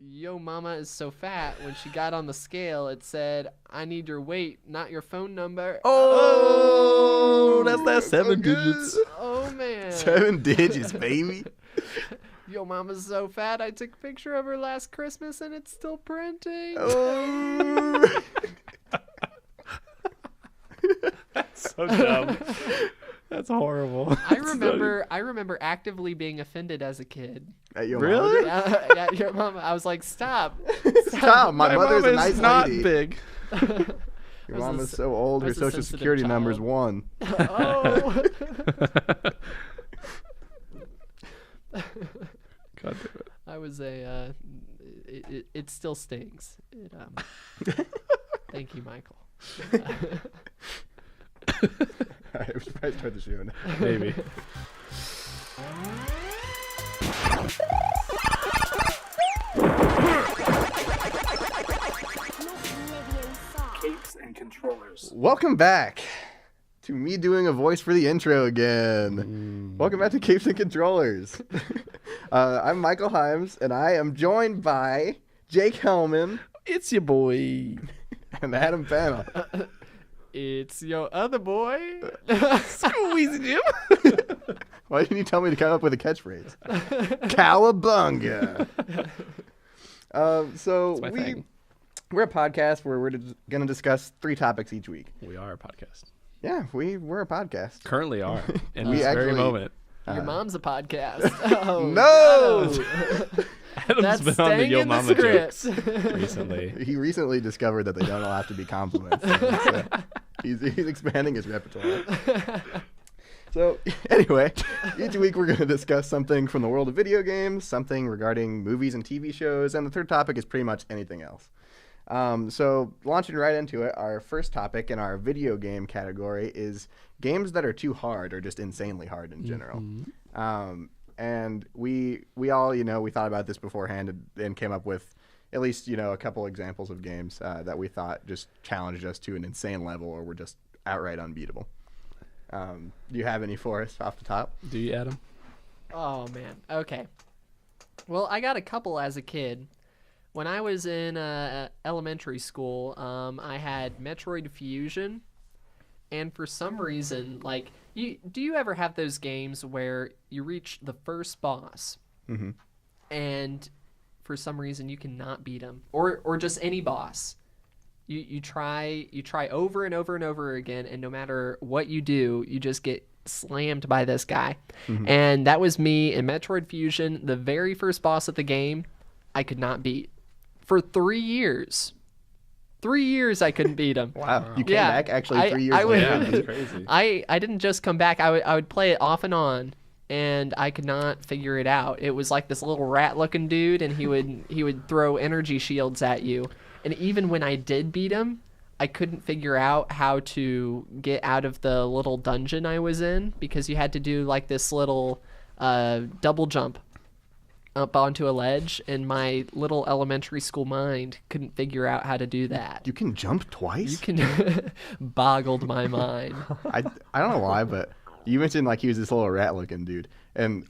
Yo mama is so fat. When she got on the scale, it said, I need your weight, not your phone number. Oh, that's that 7 digits. Oh, man. 7 digits, baby. Yo mama's so fat, I took a picture of her last Christmas and it's still printing. Oh. That's so dumb. That's horrible. I remember actively being offended as a kid. At your Really? mother? Yeah, your mama. I was like, stop. Stop. My mother's a nice not lady. Your was mom a- is so old. I Her was a social sensitive security child. number's 1. Oh. God damn it. I was a. It still stings. Thank you, Michael. All right, we should probably start the show now. Maybe. Capes and controllers. Welcome back to me doing a voice for the intro again. Welcome back to Capes and Controllers. I'm Michael Himes, and I am joined by Jake Helmen It's your boy. and Adam Pannel. It's your other boy. Squeezy Jim. Why didn't you tell me to come up with a catchphrase? Cowabunga. So my thing. we're a podcast where we're going to discuss 3 topics each week. We are a podcast. Yeah, we're a podcast. Currently are. In We this very actually- moment. Your mom's a podcast. Oh, No! Adam's That's been on the staying Yo in the Mama script. jokes recently. He recently discovered that they don't all have to be compliments. So he's expanding his repertoire. So anyway, each week we're going to discuss something from the world of video games, something regarding movies and TV shows, and the third topic is pretty much anything else. So launching right into it, our first topic in our video game category is games that are too hard or just insanely hard in general. And we all, we thought about this beforehand and came up with at least, a couple examples of games that we thought just challenged us to an insane level or were just outright unbeatable. Do you have any for us off the top? Do you, Adam? Oh, man. Okay. Well, I got a couple as a kid. When I was in elementary school, I had Metroid Fusion. And for some reason, like, do you ever have those games where you reach the first boss, and for some reason you cannot beat him, or just any boss? You try over and over and over again, and no matter what you do, you just get slammed by this guy. And that was me in Metroid Fusion. The very first boss of the game, I could not beat for 3 years. 3 years I couldn't beat him. Wow. You came Yeah, back actually 3 years I would- later. Yeah, that's crazy. I didn't just come back. I would play it off and on, and I could not figure it out. It was like this little rat-looking dude, and he would throw energy shields at you. And even when I did beat him, I couldn't figure out how to get out of the little dungeon I was in, because you had to do like this little double jump up onto a ledge, and my little elementary school mind couldn't figure out how to do that. You can jump twice? You can boggled my mind. I don't know why, but you mentioned like he was this little rat looking dude. And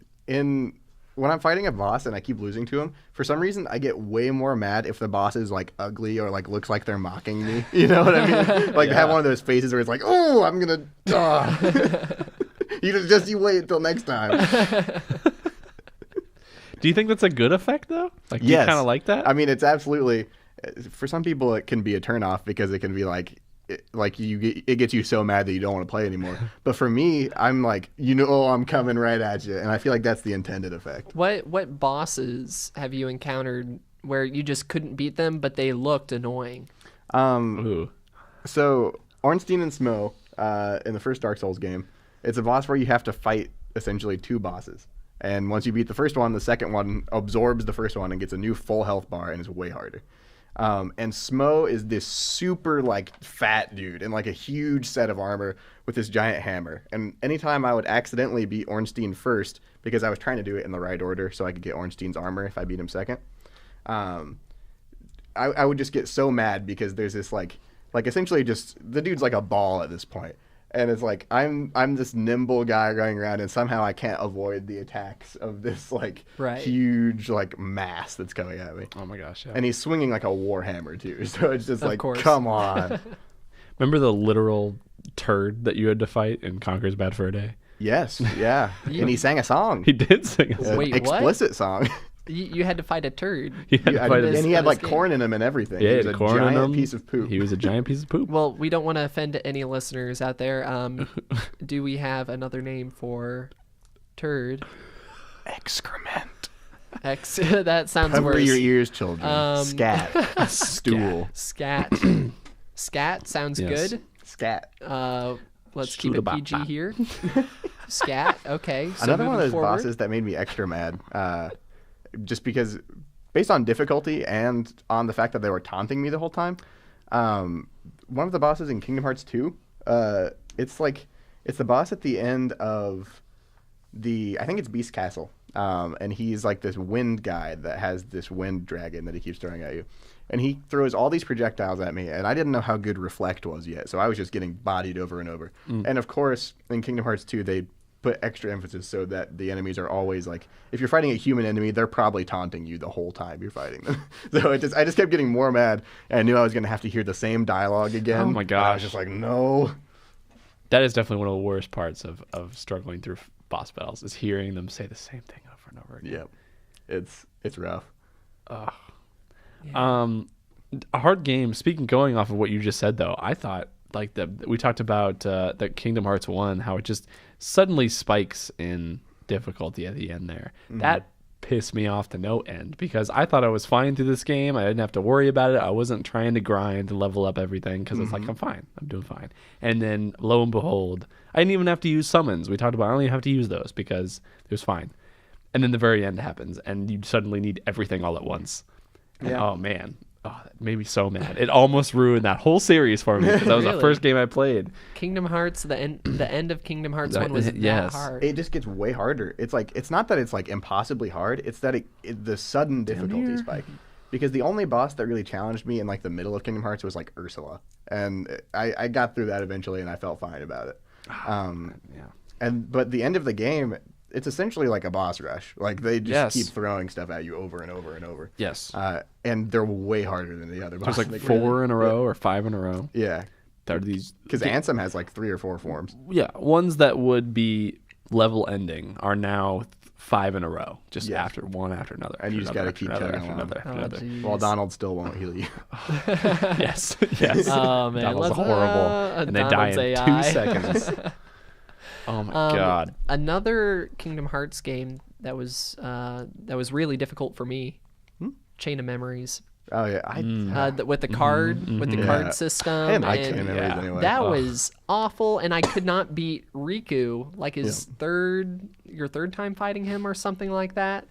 when I'm fighting a boss and I keep losing to him, for some reason I get way more mad if the boss is like ugly or like looks like they're mocking me. You know what I mean? Like have one of those faces where it's like, oh, I'm gonna you wait until next time. Do you think that's a good effect, though? Like, do Yes. you kind of like that? I mean, it's absolutely, for some people it can be a turnoff because it can be like it gets you so mad that you don't want to play anymore. But for me, I'm like, I'm coming right at you, and I feel like that's the intended effect. What bosses have you encountered where you just couldn't beat them, but they looked annoying? Ooh. So Ornstein and Smo in the first Dark Souls game, it's a boss where you have to fight essentially 2 bosses. And once you beat the first one, the second one absorbs the first one and gets a new full health bar and is way harder. And Smo is this super like fat dude in like a huge set of armor with this giant hammer. And anytime I would accidentally beat Ornstein first, because I was trying to do it in the right order so I could get Ornstein's armor if I beat him second, I would just get so mad because there's this like essentially just the dude's like a ball at this point. And it's like I'm this nimble guy going around, and somehow I can't avoid the attacks of this like huge like mass that's coming at me. Oh my gosh! Yeah. And he's swinging like a warhammer too, so it's just Of like, course. come on. Remember the literal turd that you had to fight in Conker's Bad Fur Day? Yes, yeah. And he sang a song, He did sing a an song. Wait, what? explicit song. You had to fight a turd. He had to fight And he a- had like game. corn in him and everything. Yeah, he he was had a corn in giant him. piece of poop. He was a giant piece of poop. Well, we don't want to offend any listeners out there. Do we have another name for turd? Excrement. That sounds Cover worse. your ears, children. Um, Scat. Stool. Scat. Scat sounds Yes. good. Scat. Let's keep it PG Shoot-a-bop-bop. here. Scat. Okay. So Another one of moving those forward. bosses that made me extra mad, just because, based on difficulty and on the fact that they were taunting me the whole time. One of the bosses in Kingdom Hearts 2, it's the boss at the end of I think it's Beast Castle, and he's like this wind guy that has this wind dragon that he keeps throwing at you. And he throws all these projectiles at me, and I didn't know how good Reflect was yet, so I was just getting bodied over and over. And of course, in Kingdom Hearts 2, they put extra emphasis so that the enemies are always like, if you're fighting a human enemy, they're probably taunting you the whole time you're fighting them. So I just kept getting more mad, and I knew I was going to have to hear the same dialogue again. Oh my And I was gosh. just like, no. That is definitely one of the worst parts of struggling through boss battles, is hearing them say the same thing over and over again. Yep. It's rough. A hard game. Going off of what you just said, though, I thought like we talked about that Kingdom Hearts 1, how it just suddenly spikes in difficulty at the end there. That pissed me off to no end, because I thought I was fine through this game. I didn't have to worry about it. I wasn't trying to grind and level up everything, because it's like, I'm fine. I'm doing fine. And then lo and behold, I didn't even have to use summons. We talked about I don't even have to use those because it was fine. And then the very end happens, and you suddenly need everything all at once. And, oh man. Oh, that made me so mad. It almost ruined that whole series for me, because that was the Really? first game I played. Kingdom Hearts, the end of Kingdom Hearts 1 was that Yes. hard. It just gets way harder. It's like, it's not that it's like impossibly hard. It's that the sudden difficulty spike. Because the only boss that really challenged me in like the middle of Kingdom Hearts was like Ursula, and I got through that eventually, and I felt fine about it. But the end of the game, it's essentially like a boss rush. Like they just keep throwing stuff at you over and over and over. Yes. And they're way harder than the other bosses. There's like 4 in a row or 5 in a row. Yeah. There are these Because Ansem has like 3 or 4 forms. Yeah, ones that would be level ending are now 5 in a row, just after one after another. And you just got to keep chugging along. Geez. While Donald still won't heal you. Yes, yes. Oh man, Donald's let's horrible, and they die in Donald's 2 AI. seconds. Oh my god. Another Kingdom Hearts game that was really difficult for me. Chain of Memories. Oh yeah, With the card card Yeah. system. I didn't like and Chain of Memories anyway. That was awful, and I could not beat Riku like your third time fighting him or something like that.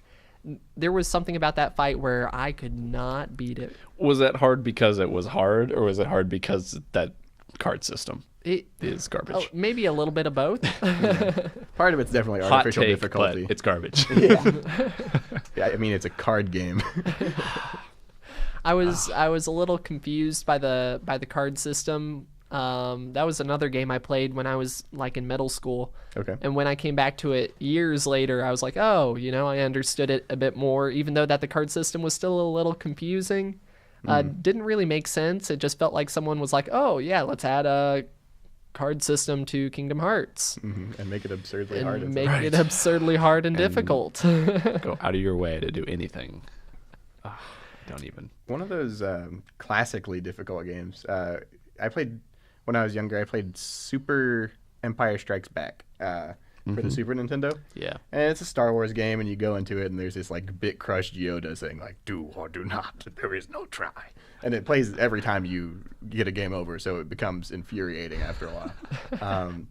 There was something about that fight where I could not beat it. Was that hard because it was hard, or was it hard because that card system It is garbage? oh, maybe a little bit of both. Part of it's definitely Hot artificial take, difficulty. but it's garbage. Yeah, I mean it's a card game. I was a little confused by the card system. That was another game I played when I was like in middle school. Okay. And when I came back to it years later, I was like, oh, I understood it a bit more, even though that the card system was still a little confusing. Didn't really make sense. It just felt like someone was like, oh yeah, let's add a card system to Kingdom Hearts And make it absurdly and hard. make it absurdly hard and difficult. Go out of your way to do anything. Don't even. One of those classically difficult games. I played when I was younger. I played Super Empire Strikes Back for the Super Nintendo. Yeah. And it's a Star Wars game, and you go into it, and there's this like bit crushed Yoda saying like, "Do or do not. There is no try." And it plays every time you get a game over, so it becomes infuriating after a while.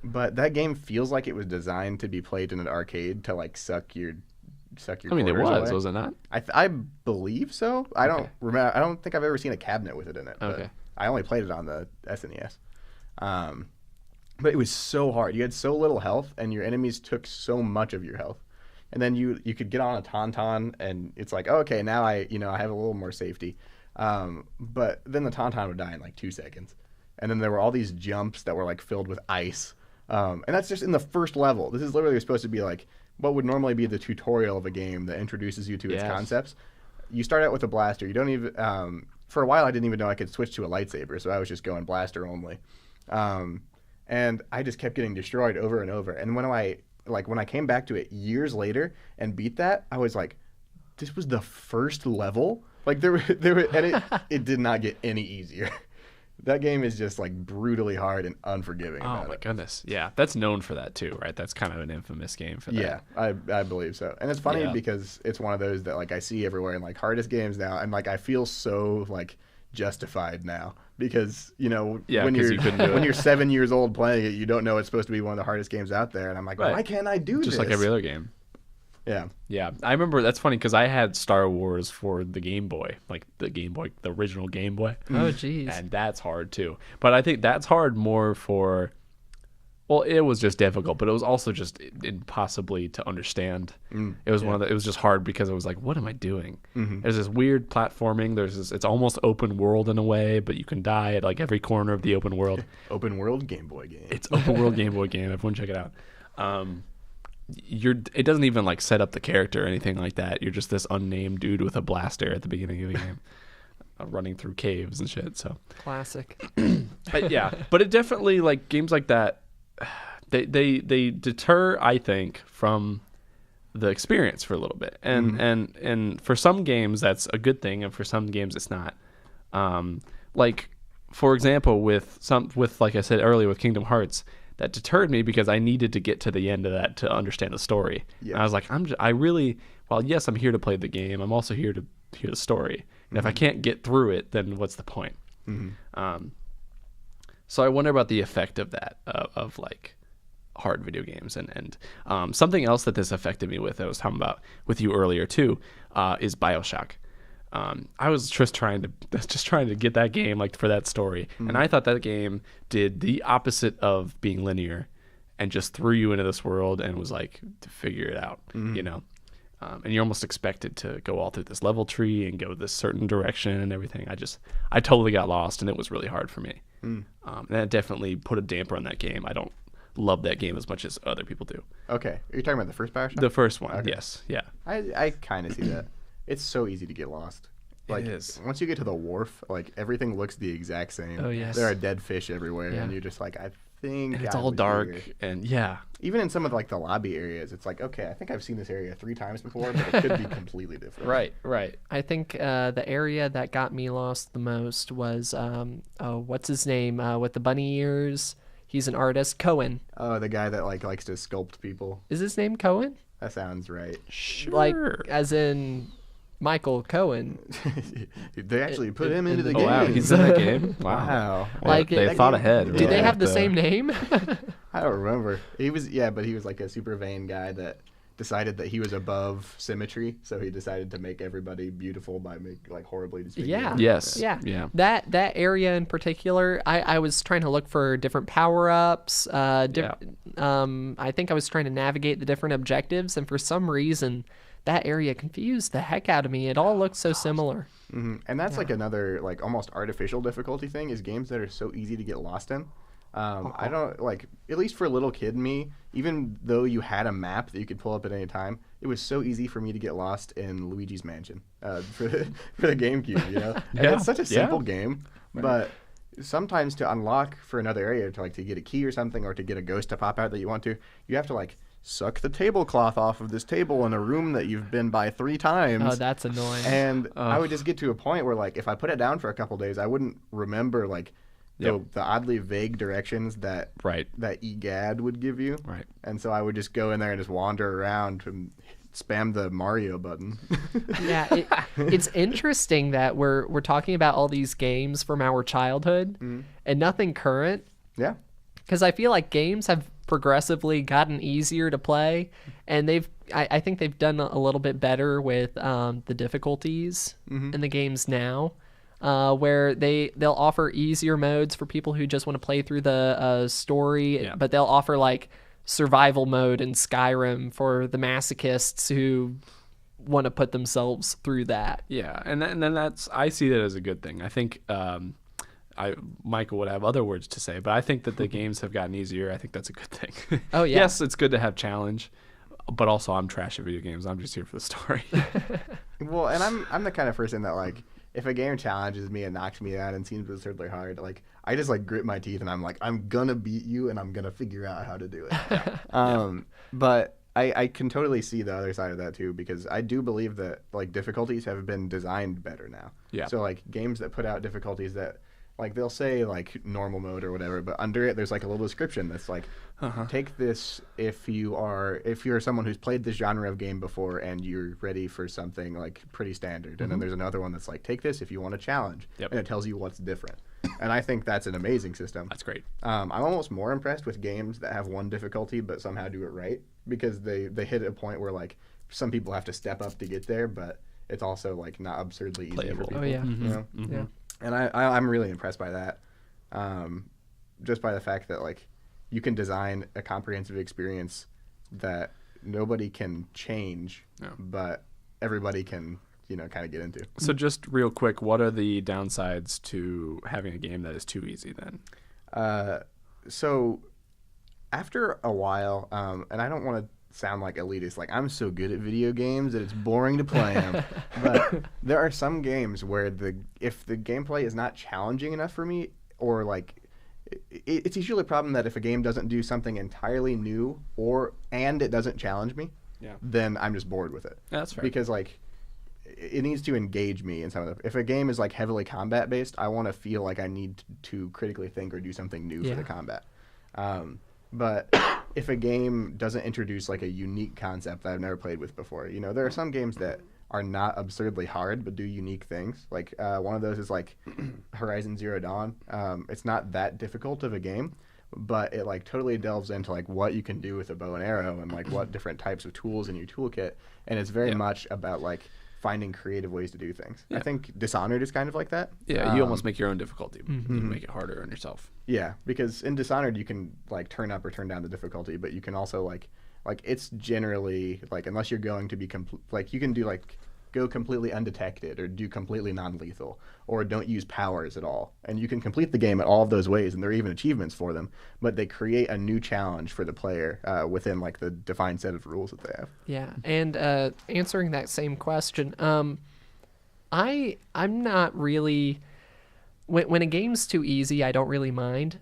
But that game feels like it was designed to be played in an arcade to like suck your. I mean, it quarters away. was it not? I believe so. I don't remember. I don't think I've ever seen a cabinet with it in it. But Okay. I only played it on the SNES. But it was so hard. You had so little health, and your enemies took so much of your health. And then you could get on a tauntaun, and it's like, oh, okay, now I have a little more safety. But then the tauntaun would die in like 2 seconds. and then there were all these jumps that were like filled with ice. And that's just in the first level. This is literally supposed to be like what would normally be the tutorial of a game that introduces you to its concepts. You start out with a blaster. You don't even for a while I didn't even know I could switch to a lightsaber, so I was just going blaster only. And I just kept getting destroyed over and over. And when I came back to it years later and beat that, I was like, this was the first level? Like there were and it did not get any easier. That game is just like brutally hard and unforgiving. Oh my goodness. Yeah. That's known for that too, right? That's kind of an infamous game for that. Yeah, I believe so. And it's funny because it's one of those that like I see everywhere in like hardest games now, and like I feel so like justified now because when you're 7 years old playing it, you don't know it's supposed to be one of the hardest games out there, and I'm like, why can't I do this? Just like every other game. Yeah. Yeah. I remember that's funny because I had Star Wars for the Game Boy, like the original Game Boy. Oh, geez. And that's hard too. But I think that's hard more for, well, it was just difficult, but it was also just impossibly to understand. It was it was just hard because it was like, what am I doing? There's this weird platforming. It's almost open world in a way, but you can die at like every corner of the open world. Open world Game Boy game. It's open world Game Boy game. Everyone check it out. It doesn't even like set up the character or anything like that. You're just this unnamed dude with a blaster at the beginning of the game, running through caves and shit. So classic. But it definitely, like, games like that, they deter, I think, from the experience for a little bit. And for some games that's a good thing, and for some games it's not. Like, for example, with like I said earlier, with Kingdom Hearts, that deterred me because I needed to get to the end of that to understand the story. Yeah. And I was like, yes, I'm here to play the game, I'm also here to hear the story. And if I can't get through it, then what's the point? So I wonder about the effect of that, of like hard video games. And something else that this affected me with, I was talking about with you earlier too, is BioShock. I was just trying to get that game, like, for that story, and I thought that game did the opposite of being linear, and just threw you into this world and was like, to figure it out, and you're almost expected to go all through this level tree and go this certain direction and everything. I totally got lost, and it was really hard for me. And that definitely put a damper on that game. I don't love that game as much as other people do. Okay, are you talking about the first BioShock? The first one, okay. Yes, yeah. I kind of see that. It's so easy to get lost. Like, it is. Once you get to the wharf, like, everything looks the exact same. Oh, yes. There are dead fish everywhere, and you're just like, I think and it's all dark, and even in some of like the lobby areas, it's like, okay, I think I've seen this area 3 times before, but it could be completely different. Right. I think the area that got me lost the most was what's his name with the bunny ears? He's an artist, Cohen. Oh, the guy that like likes to sculpt people. Is his name Cohen? That sounds right. Sure. Like, as in Michael Cohen. They actually put him into the game. Oh, wow, he's in that game? Wow. Like, they thought ahead. Do they have the same name? I don't remember. He was like a super vain guy that decided that he was above symmetry, so he decided to make everybody beautiful by like horribly disfigured. Yeah. Yes. Yeah. That area in particular, I was trying to look for different power-ups. I think I was trying to navigate the different objectives, and for some reason, that area confused the heck out of me. It all looked so similar. And that's like another like almost artificial difficulty thing, is games that are so easy to get lost in. I don't like, at least for a little kid me, even though you had a map that you could pull up at any time, it was so easy for me to get lost in Luigi's Mansion for the GameCube, And it's such a simple game, but sometimes to unlock for another area, to get a key or something, or to get a ghost to pop out that you want to, you have to like suck the tablecloth off of this table in a room that you've been by 3 times. Oh, that's annoying. And I would just get to a point where like if I put it down for a couple days, I wouldn't remember like the oddly vague directions that EGAD would give you. Right. And so I would just go in there and just wander around and spam the Mario button. Yeah, it's interesting that we're talking about all these games from our childhood and nothing current. Yeah. Because I feel like games have progressively gotten easier to play, and I think they've done a little bit better with the difficulties in the games now. Where they'll offer easier modes for people who just want to play through the story, but they'll offer like survival mode in Skyrim for the masochists who want to put themselves through that. Yeah, and then I see that as a good thing. I think Michael would have other words to say, but I think that the games have gotten easier. I think that's a good thing. Oh, yeah. Yes, it's good to have challenge, but also I'm trash at video games. I'm just here for the story. Well, and I'm the kind of person that like if a game challenges me and knocks me out and seems absurdly hard, like I just like grit my teeth and I'm like I'm gonna beat you and I'm gonna figure out how to do it. But I can totally see the other side of that too, because I do believe that like difficulties have been designed better now. Yeah. So like games that put out difficulties that like they'll say like normal mode or whatever, but under it there's like a little description that's like take this if you're someone who's played this genre of game before and you're ready for something like pretty standard. And then there's another one that's like take this if you want a challenge. Yep. And it tells you what's different. And I think that's an amazing system. That's great. I'm almost more impressed with games that have one difficulty but somehow do it right, because they hit a point where like some people have to step up to get there, but it's also like not absurdly easy Playable. for people. Oh, yeah. You know? Yeah. And I'm really impressed by that, just by the fact that like you can design a comprehensive experience that nobody can change, but everybody can kind of get into. So just real quick, what are the downsides to having a game that is too easy then? So after a while, and I don't want to sound like elitist, like I'm so good at video games that it's boring to play them, but there are some games where if the gameplay is not challenging enough for me, or like it's usually a problem that if a game doesn't do something entirely new and it doesn't challenge me, then I'm just bored with it. Yeah, that's fair. Because like it needs to engage me in some of the. If a game is like heavily combat based, I want to feel like I need to critically think or do something new for the combat. But if a game doesn't introduce like a unique concept that I've never played with before, there are some games that are not absurdly hard but do unique things. Like one of those is like Horizon Zero Dawn. It's not that difficult of a game, but it like totally delves into like what you can do with a bow and arrow and like what different types of tools in your toolkit, and it's very much about like finding creative ways to do things. I think Dishonored is kind of like that. Yeah, you almost make your own difficulty. You make it harder on yourself. Yeah, because in Dishonored you can like turn up or turn down the difficulty, but you can also like it's generally like unless you're going to be you can do like go completely undetected or do completely non-lethal or don't use powers at all, and you can complete the game in all of those ways, and there are even achievements for them, but they create a new challenge for the player within like the defined set of rules that they have. Yeah, and answering that same question, I'm not really when a game's too easy, I don't really mind.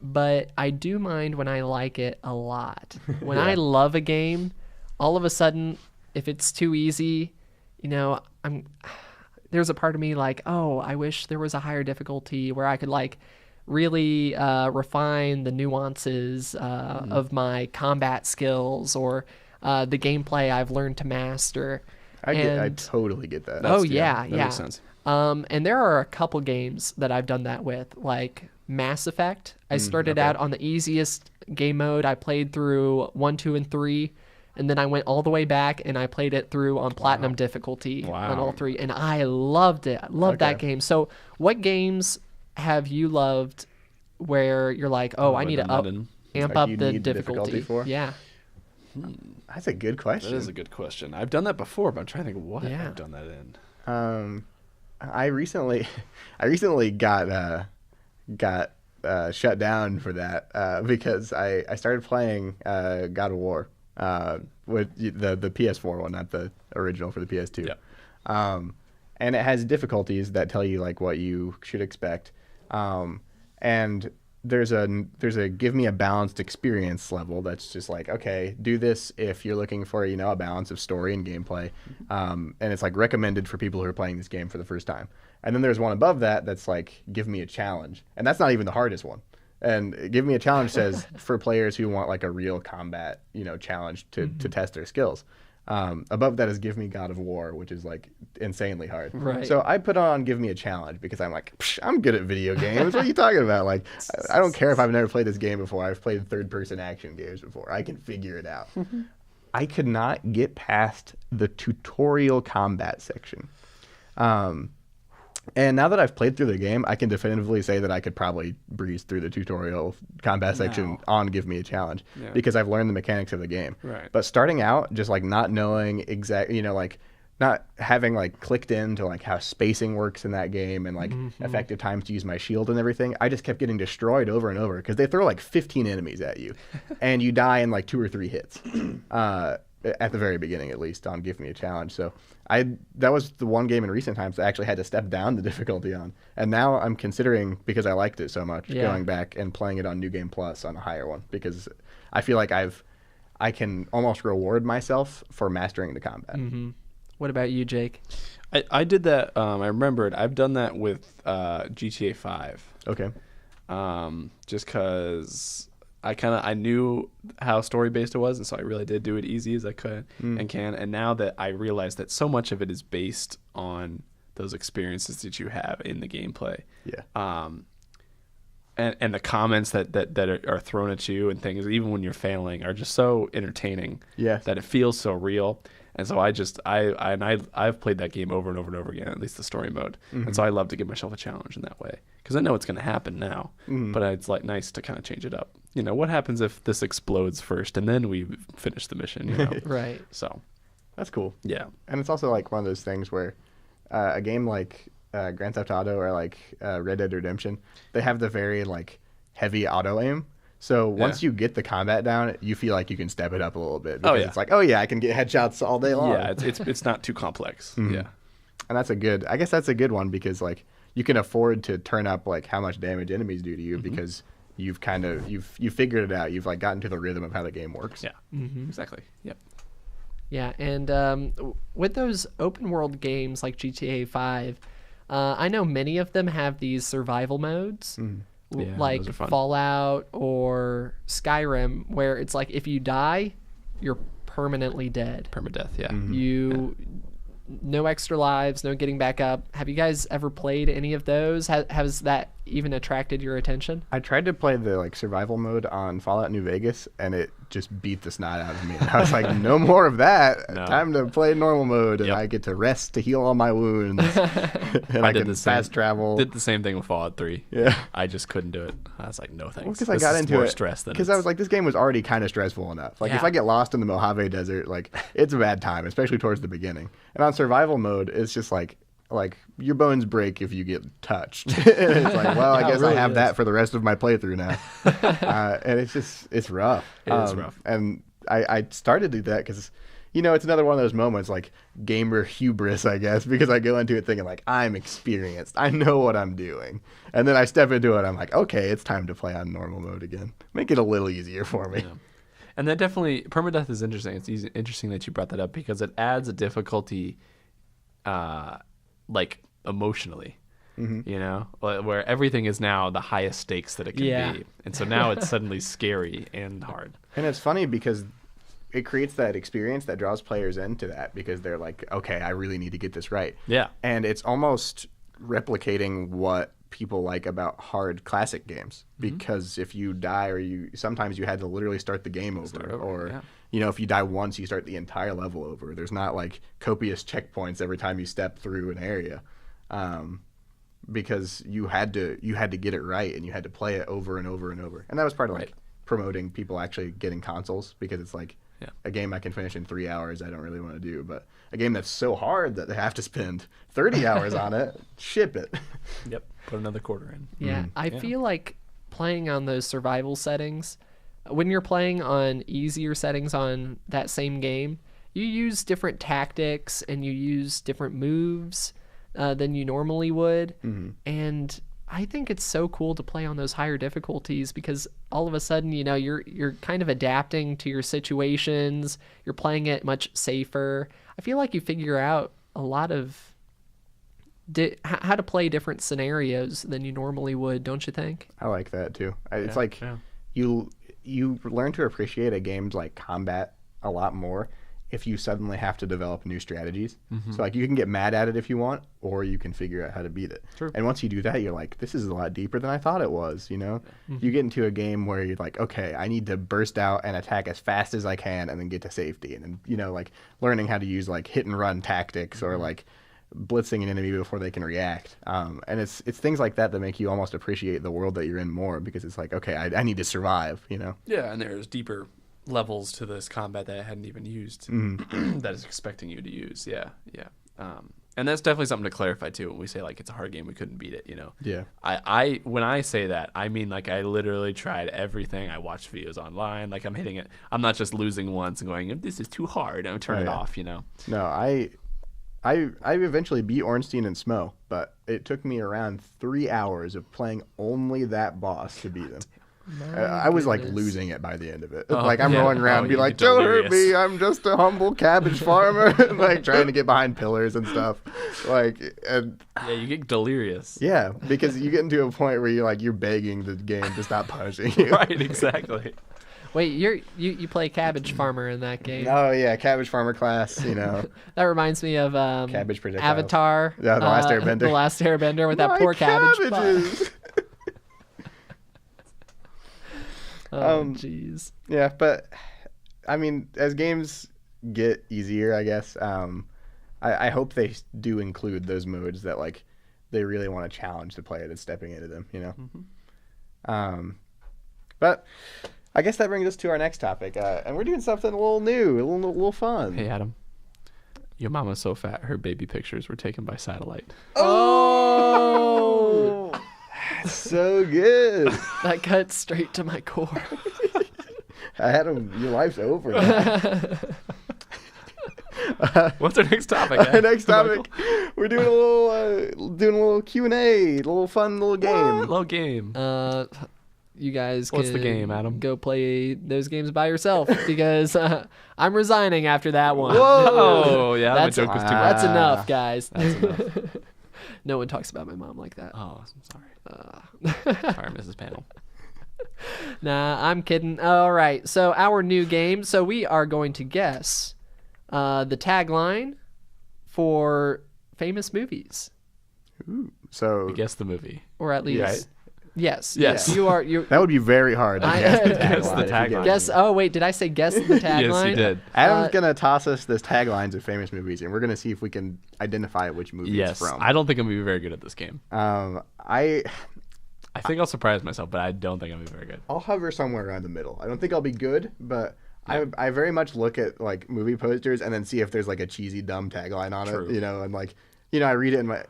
But I do mind when I like it a lot. When I love a game, all of a sudden, if it's too easy, there's a part of me like, oh, I wish there was a higher difficulty where I could like really refine the nuances of my combat skills or the gameplay I've learned to master. I totally get that. That makes sense. And there are a couple games that I've done that with, like Mass Effect. I started out on the easiest game mode. I played through 1, 2, and 3. And then I went all the way back and I played it through on platinum difficulty on all 3. And I loved it. I loved that game. So what games have you loved where you're like, I need to amp up the difficulty for? Yeah. That's a good question. That is a good question. I've done that before, but I'm trying to think what I've done that in. I recently got shut down for that because I started playing God of War with the PS4 one, not the original for the PS2. Yeah. And it has difficulties that tell you like what you should expect. And there's a give me a balanced experience level that's just like, okay, do this if you're looking for a balance of story and gameplay, and it's like recommended for people who are playing this game for the first time. And then there's one above that that's like give me a challenge, and that's not even the hardest one. And give me a challenge says for players who want like a real combat challenge to test their skills. Above that is give me God of War, which is like insanely hard. Right. So I put on give me a challenge because I'm like, I'm good at video games. What are you talking about? Like, I don't care if I've never played this game before. I've played third-person action games before. I can figure it out. I could not get past the tutorial combat section. And now that I've played through the game, I can definitively say that I could probably breeze through the tutorial combat section on Give Me a Challenge because I've learned the mechanics of the game. Right. But starting out, just like not knowing exactly, like not having like clicked into like how spacing works in that game and like effective times to use my shield and everything, I just kept getting destroyed over and over because they throw like 15 enemies at you and you die in like 2 or 3 hits at the very beginning, at least on Give Me a Challenge. So that was the one game in recent times I actually had to step down the difficulty on, and now I'm considering, because I liked it so much, going back and playing it on New Game Plus on a higher one, because I feel like I can almost reward myself for mastering the combat. What about you, Jake? I did that. I remembered. I've done that with GTA 5. Okay. Just because I knew how story based it was, and so I really did do it easy as I could and can. And now that I realize that so much of it is based on those experiences that you have in the gameplay. Yeah. And the comments that are thrown at you and things, even when you're failing, are just so entertaining. Yes. That it feels so real. And so I've played that game over and over and over again, at least the story mode. And so I love to give myself a challenge in that way, because I know it's going to happen now. But it's like nice to kind of change it up. You know, what happens if this explodes first and then we finish the mission? You know? Right. So That's cool. yeah. And it's also like one of those things where a game like Grand Theft Auto or like Red Dead Redemption, they have the very like heavy auto aim. So once you get the combat down, you feel like you can step it up a little bit. Because it's like, oh yeah, I can get headshots all day long. Yeah, it's not too complex. Yeah. And that's I guess that's a good one, because like you can afford to turn up like how much damage enemies do to you because you've figured it out. You've like gotten to the rhythm of how the game works. Yeah. Exactly. Yep. Yeah, and with those open world games like GTA 5, I know many of them have these survival modes. Yeah, like those are fun. Fallout or Skyrim, where it's like if you die, you're permanently dead. Permadeath. Yeah. No extra lives, no getting back up. Have you guys ever played any of those? Has that even attracted your attention? I tried to play the like survival mode on Fallout New Vegas, and it just beat the snot out of me. I was like, no more of that. No. Time to play normal mode, and Yep. I get to rest to heal all my wounds, and I did can the same. fast travel. Did the same thing with Fallout 3. Yeah. I just couldn't do it. I was like, no thanks. Because I This got is into more it stress than because I was like, this game was already kind of stressful enough. Like if Yeah. I get lost in the Mojave Desert, like it's a bad time, especially towards the beginning. And on survival mode, it's just like your bones break if you get touched. And it's like, well, I Yeah, it guess really I have is. that for the rest of my playthrough now. And it's rough. It is rough. And I started to do that because, you know, it's another one of those moments like gamer hubris, I guess, because I go into it thinking like I'm experienced. I know what I'm doing. And then I step into it. I'm like, okay, it's time to play on normal mode again. Make it a little easier for me. Yeah. And that definitely, permadeath is interesting. It's interesting that you brought that up, because it adds a difficulty, like emotionally, you know, where everything is now the highest stakes that it can be. And so now it's suddenly scary and hard. And it's funny because it creates that experience that draws players into that, because they're like, okay, I really need to get this right. Yeah. And it's almost replicating what people like about hard classic games, because if you die, or sometimes you had to literally start the game over, or you know, if you die once, you start the entire level over. There's not like copious checkpoints every time you step through an area, because you had to get it right, and you had to play it over and over and over. And that was part of like promoting people actually getting consoles, because it's like a game I can finish in 3 hours, I don't really want to do, but a game that's so hard that they have to spend 30 hours on it, ship it. Yep. Put another quarter in. Yeah, I feel like playing on those survival settings, when you're playing on easier settings on that same game, you use different tactics and you use different moves than you normally would. And I think it's so cool to play on those higher difficulties, because all of a sudden, you know, you're kind of adapting to your situations. You're playing it much safer. I feel like you figure out a lot of how to play different scenarios than you normally would, don't you think? I like that too. It's like you learn to appreciate a game's like combat a lot more if you suddenly have to develop new strategies. So like you can get mad at it if you want, or you can figure out how to beat it. True. And once you do that, you're like, this is a lot deeper than I thought it was, you know? You get into a game where you're like, okay, I need to burst out and attack as fast as I can and then get to safety. And then, you know, like learning how to use like hit and run tactics, or like blitzing an enemy before they can react. And it's things like that that make you almost appreciate the world that you're in more, because it's like, okay, I need to survive, you know? Yeah, and there's deeper levels to this combat that I hadn't even used Mm-hmm. that is expecting you to use. Yeah. And that's definitely something to clarify too when we say like it's a hard game, we couldn't beat it, Yeah. I when I say that, I mean like I literally tried everything. I watched videos online, like I'm hitting it. I'm not just losing once and going, this is too hard, and turn it off, No, I eventually beat Ornstein and Smo, but it took me around 3 hours of playing only that boss to beat him. I was like losing it by the end of it. Like I'm rolling around and be like, "Don't hurt me! I'm just a humble cabbage farmer," like trying to get behind pillars and stuff. Like, and Yeah, you get delirious. yeah, because you get into a point where you're begging the game to stop punishing you. Right, exactly. Wait, you play Cabbage Farmer in that game? Oh yeah, cabbage farmer class. That reminds me of Cabbage projectiles. Avatar. Yeah, The Last Airbender. The Last Airbender with that My poor cabbage. cabbages. Oh, jeez. Yeah, but I mean, as games get easier, I guess, I hope they do include those modes that like they really want to challenge the player that's stepping into them. But I guess that brings us to our next topic, and we're doing something a little new, a little fun. Hey, Adam. Your mama's so fat, her baby pictures were taken by satellite. Oh, that's so good. That cut straight to my core. Adam, your life's over now. What's our next topic? Our next topic, we're doing a little Q&A, a little fun little game. Little game. You guys What's the can game, Adam? go play those games by yourself because I'm resigning after that one. Oh, yeah, my That's- joke was too That's much. enough, guys. That's enough. No one talks about my mom like that. Oh, I'm sorry. Sorry, Mrs. Pannel. Nah, I'm kidding. All right, so our new game. So we are going to guess the tagline for famous movies, So Guess the movie. or at least Right. yes, Yes. You are you. that would be very hard to guess the tagline. Guess the if you tagline. get it. Guess. Oh wait, did I say guess the tagline? Yes, you did. Adam's gonna toss us this taglines of famous movies, and we're gonna see if we can identify which movie Yes. it's from. I don't think I'm going to be very good at this game. I I think I'll surprise myself, but I don't think I'm going to be very good. I'll hover somewhere around the middle. I don't think I'll be good, but I very much look at like movie posters and then see if there's like a cheesy dumb tagline on True. it, and like I read it in my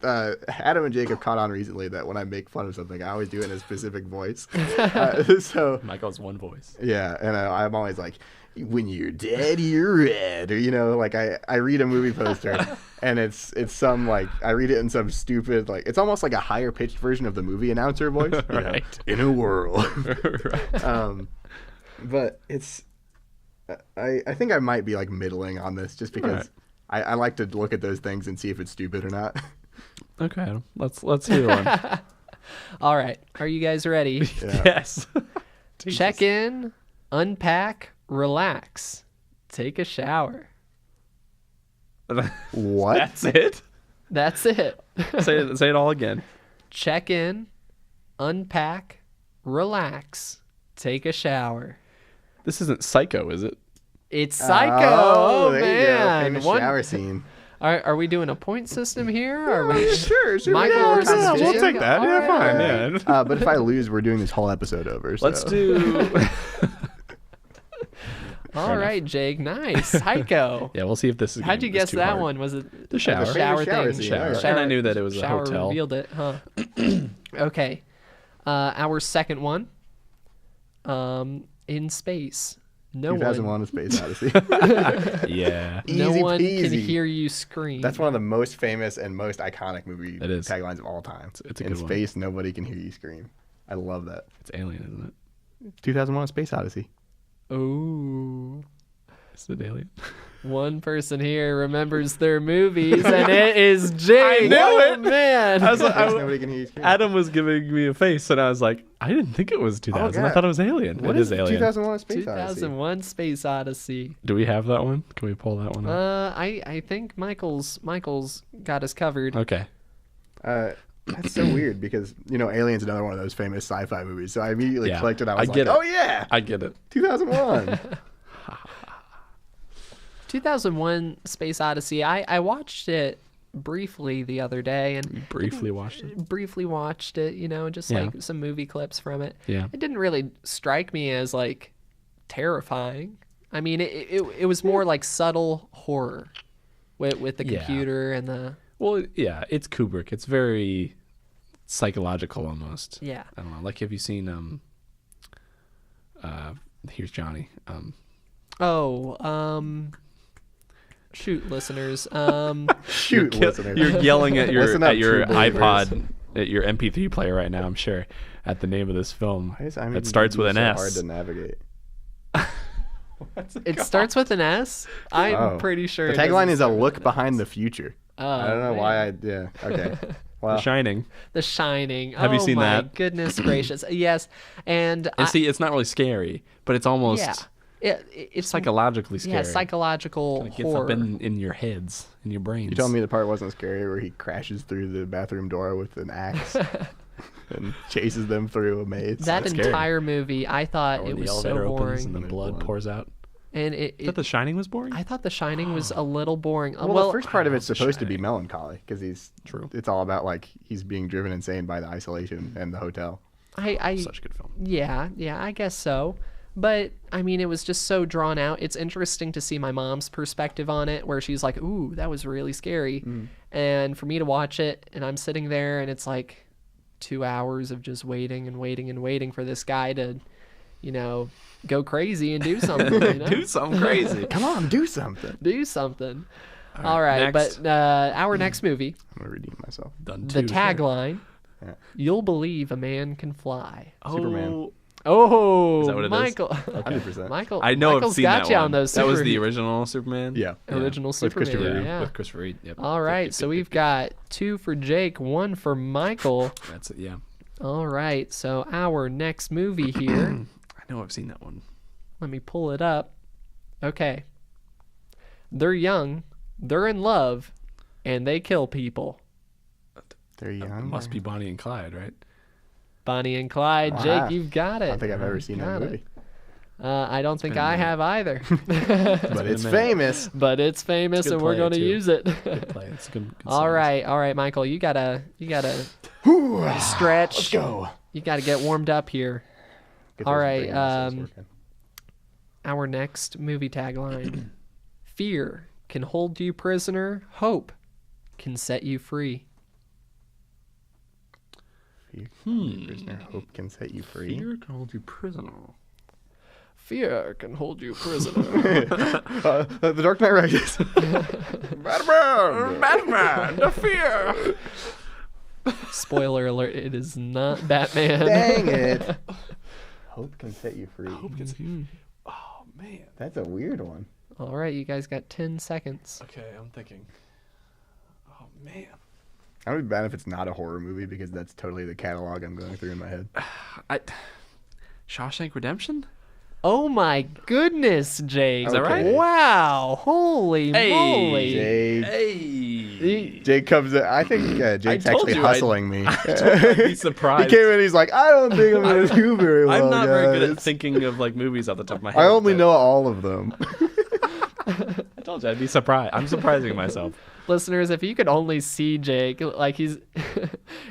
Adam and Jacob caught on recently that when I make fun of something, I always do it in a specific voice. So Michael's one voice. yeah, and I'm always like, when you're dead, you're red, or like I read a movie poster and it's some like I read it in some stupid like it's almost like a higher pitched version of the movie announcer voice, Right. in a world. Right. But it's I think I might be like middling on this just because I like to look at those things and see if it's stupid or not. Okay, Adam. Let's hear one. All right, are you guys ready? Yeah. Yes. Check in, unpack, relax, take a shower. What? That's it? That's it. Say it all again. Check in, unpack, relax, take a shower. This isn't Psycho, is it? It's Psycho. Oh, there man. you go. Famous One- shower scene. Are we doing a point system here? Are we Sure. Michael yeah, versus yeah, Jake? we'll take that. All Yeah, right, fine. all right. Yeah. But if I lose, we're doing this whole episode over. So. Let's do. All right, Jake. Nice. Psycho. Yeah, we'll see if this is. How'd you guess too that hard. one? Was it The shower. The shower shower thing? scene, yeah. Shower. And I knew that it was a shower hotel. revealed it, huh? Okay. Our second one. In space. No 2001: A Space Odyssey. Yeah. No Easy one can peasy. hear you scream. That's one of the most famous and most iconic movie It is. taglines of all time. It's a In good one. space, nobody can hear you scream. I love that. It's Alien, isn't it? 2001: A Space Odyssey. Oh. It's the Alien. One person here remembers their movies, and it is Jake. I knew Oh, it. man. I was like, Nobody can hear you scream. Adam was giving me a face, and I was like, I didn't think it was 2000. I God. thought it was Alien. What It is is Alien. 2001: A Space Odyssey? 2001 Space Odyssey. Do we have that one? Can we pull that one up? I think Michael's got us covered. Okay. That's so weird because Alien's another one of those famous sci-fi movies. So I immediately Yeah. clicked and I was I get like, it. "Oh yeah, I get it. 2001." 2001 Space Odyssey. I watched it briefly the other day and Briefly watched it. briefly watched it, just Yeah. like some movie clips from it. Yeah. It didn't really strike me as like terrifying. I mean, it was more like subtle horror with the Yeah. computer and the Well, yeah, it's Kubrick. It's very psychological almost. yeah. I don't know. Like, have you seen Here's Johnny. Shoot, listeners. Shoot, listeners. You're yelling at your Listen up, true iPod, believers. at your MP3 player right now. I'm sure at the name of this film. Why is IMDb It starts with an so S. hard to navigate. It starts with an S. I'm Oh. pretty sure The it tagline doesn't is a start with look an behind S. the future. Oh, I don't know why man. Okay. The Well, Shining. The Shining. Have you Oh seen my that? Goodness gracious. Yes. And And see, it's not really scary, but it's almost it's psychologically scary. yeah, psychological It gets horror. up in your heads, in your brains. you told me the part wasn't scary where he crashes through the bathroom door with an axe and chases them through a maze. that That's scary. entire movie, I thought When it the was so elevator opens boring. and the blood pours out. And I thought The Shining was boring. I thought The Shining was a little boring. Well, the first part of it's The supposed to be Shining. melancholy because True. It's all about like he's being driven insane by the isolation and the hotel. I Such a good film. yeah, I guess so. But I mean, it was just so drawn out. It's interesting to see my mom's perspective on it, where she's like, "Ooh, that was really scary," and for me to watch it, and I'm sitting there, and it's like 2 hours of just waiting and waiting and waiting for this guy to, go crazy and do something. Do something crazy. Come on, do something. Do something. All right, next. but our next movie, I'm gonna redeem myself. Done the too, sure. tagline, Yeah. "You'll believe a man can fly." Superman. Oh, Is that what it is? Michael. 100%. Michael. I know Michael's I've seen got that you one. on those. That was super- the original Superman. Yeah. original With Superman. Christopher Reeve. Yeah. With Christopher Reeve. Yep. All right, Yep, so yep, we've yep, got 2 for Jake, 1 for Michael. That's it. Yeah. All right, so our next movie here. I know I've seen that one. Let me pull it up. Okay. They're young, they're in love, and they kill people. They're young. Must be Bonnie and Clyde, right? Bonnie and Clyde. Wow. Jake, you've got it. I don't think I've ever seen that Got it. movie, I don't think been a I minute. have either. but it's minute. famous. But it's famous, It's a and good we're play, going to too. use it. Good play. It's a good All songs. right, Michael. You gotta Whew. stretch. Let's go. You gotta get warmed up here. Get All those right, brain muscles working. Our next movie tagline: "Fear can hold you prisoner. Hope can set you free." Prisoner hope can set you free. Fear can hold you prisoner. Fear can hold you prisoner. The Dark Knight Rises. Batman. Batman, the fear. Spoiler alert: it is not Batman. Dang it. Hope can set you free. Oh man. That's a weird one. All right, you guys got 10 seconds. Okay, I'm thinking. Oh man. I would be bad if it's not a horror movie because that's totally the catalog I'm going through in my head. Shawshank Redemption. Oh my goodness, Jake! Is that right? Wow! Holy moly! Jake, Hey. Jake comes in. I think Jake's told actually you I'd- hustling me. I'd be He surprised. came in. He's like, I don't think I'm gonna do very well. I'm not very good at guys." thinking of like movies off the top of my head. I only but know all of them. I told you I'd be surprised. I'm surprising myself. Listeners, if you could only see Jake, like he's,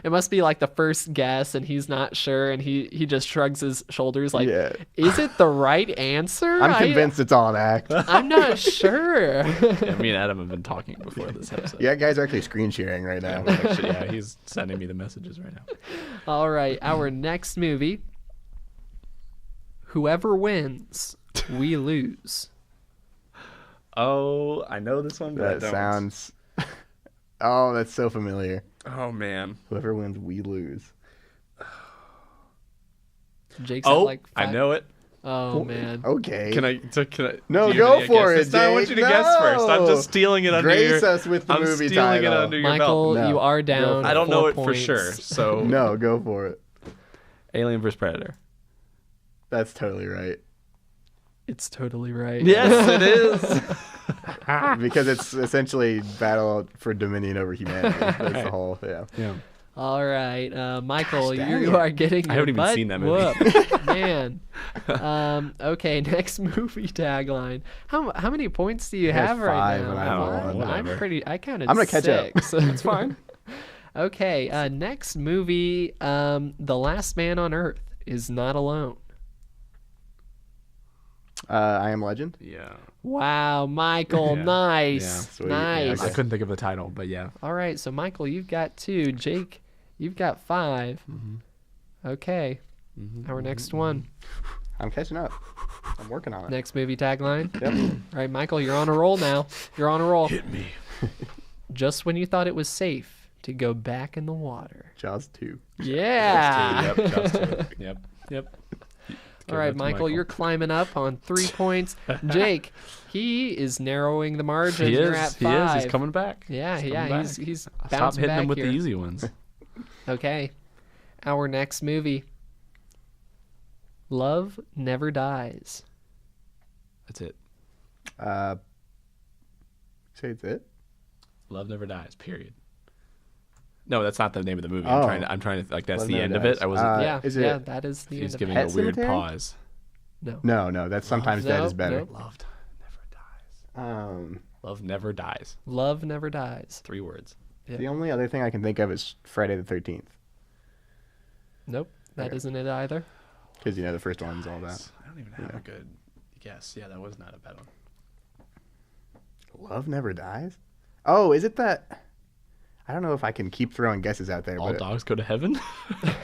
it must be like the first guess, and he's not sure, and he just shrugs his shoulders, like, Yeah. is it the right answer? I'm convinced it's all an act. I'm not sure. Yeah, me and Adam have been talking before this episode. Yeah, guys are actually screen sharing right now. Actually, yeah, he's sending me the messages right now. All right, our next movie. Whoever wins, we lose. Oh, I know this one, but I That don't. sounds. Oh, that's so familiar. Oh man. Whoever wins, we lose. Jake's at Oh, like I 5. know it. Oh man. Okay. Can I? No, do you have go any for guesses? it, No, I want you to Jake. guess first. I'm No. just stealing it under Grace your. us with the I'm movie stealing title. it under your Michael, belt. No. you are down. I don't know 4 it for points. sure. So No, go for it. Alien vs Predator. That's totally right. It's totally right. Yes, it is. Because it's essentially battle for dominion over humanity. That's the whole, yeah. Yeah. All right, Michael, dang you it. are getting. I your haven't even butt seen that movie. whooped. Man. Okay, next movie tagline. How many points do you has have right 5 now? and I have Fine. 1. I'm Whatever. pretty. I counted. I'm gonna catch up. 6. It's fine. Okay, next movie. The Last Man on Earth is not alone. I Am Legend. Yeah. Wow, Michael, Yeah. nice, Yeah. Sweet. nice. I couldn't think of the title, but yeah. All right, so Michael, you've got 2. Jake, you've got 5. Okay, our next one. I'm catching up. I'm working on it. Next movie tagline. Yep. All right, Michael, you're on a roll now. You're on a roll. Hit me. Just when you thought it was safe to go back in the water. Jaws 2. Yeah. Yep. Yep. All right, Michael, you're climbing up on 3 points. Jake, he is narrowing the margin. He You're is. at He 5. is. He's coming back. Yeah, He's yeah, coming he's back. Stop bouncing hitting back him with here. the easy ones. Okay, our next movie. Love Never Dies. That's it. Say it's it? Love never dies. Period. No, that's not the name of the movie. Oh. I'm trying to like that's Love the Never end of Dies. it. I wasn't. Yeah, is yeah, it- that is the He's end of giving it. a Pet weird Sematary? pause. No. No, that's Sometimes Dead is better. Nope. Loved never dies. Love never dies. Love Never Dies. 3 words. Yeah. The only other thing I can think of is Friday the 13th. Nope, that Okay. isn't it either. Because, the first one's all that. I don't even have a good guess. Yeah, that was not a bad one. Love Never Dies? Oh, is it that... I don't know if I can keep throwing guesses out there. All but dogs go to heaven.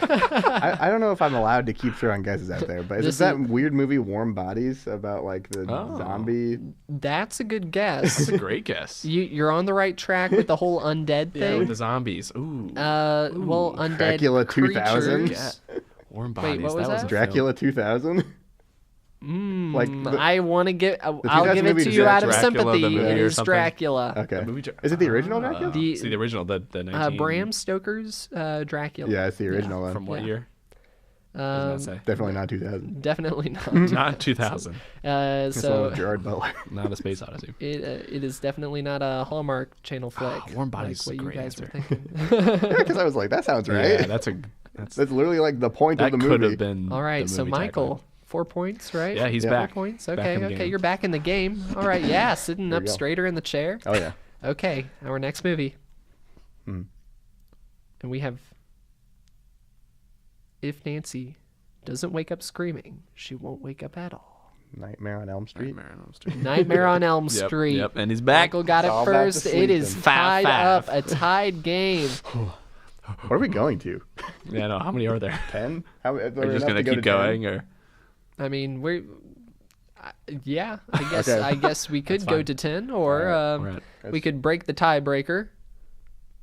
I don't know if I'm allowed to keep throwing guesses out there. But is This it that is- weird movie Warm Bodies about like the Oh. zombie? That's a good guess. That's a great guess. You're on the right track with the whole undead Yeah, thing. with the zombies. Ooh. Well, undead Dracula 2000? creatures. Warm Wait, bodies. what was that? Was that? a Dracula 2000? Like I want to give. I'll 2000 give it movie to you out of Dracula, the sympathy. movie It or is something? Dracula. Okay. The movie Is it the original Dracula? The- See the original, the 19... Bram Stoker's Dracula. Yeah, it's the original one. From what Yeah. year? What does that say? Definitely not 2000. Definitely not. Not 2000. It's one So with Gerard Butler. Not a space odyssey. it is definitely not a Hallmark Channel flick. Warm Bodies like is a what great you guys answer. were thinking. Yeah, because I was like, that sounds right. Yeah, that's literally like the point that of the could movie. have been. All right, the so movie Michael, tagline. 4 points, right? Yeah, he's Yeah. back. 4 points. Back Okay, in the okay, game. you're back in the game. All right, yeah, sitting There up you go. straighter in the chair. Oh yeah. Okay, our next movie. Hmm. And we have If Nancy doesn't wake up screaming, she won't wake up at all. Nightmare on Elm Street. Nightmare on Elm Street. Nightmare on Elm Yep, Street. Yep, and he's back. Michael got it All back to first. It is sleeping. tied 5-5. up, a tied game. What are we going to? Yeah, no. How many are there? 10? How, Are you just gonna keep going, or I mean, yeah, I guess Okay. I guess we could That's go fine. to 10, or we're at we could break the tiebreaker.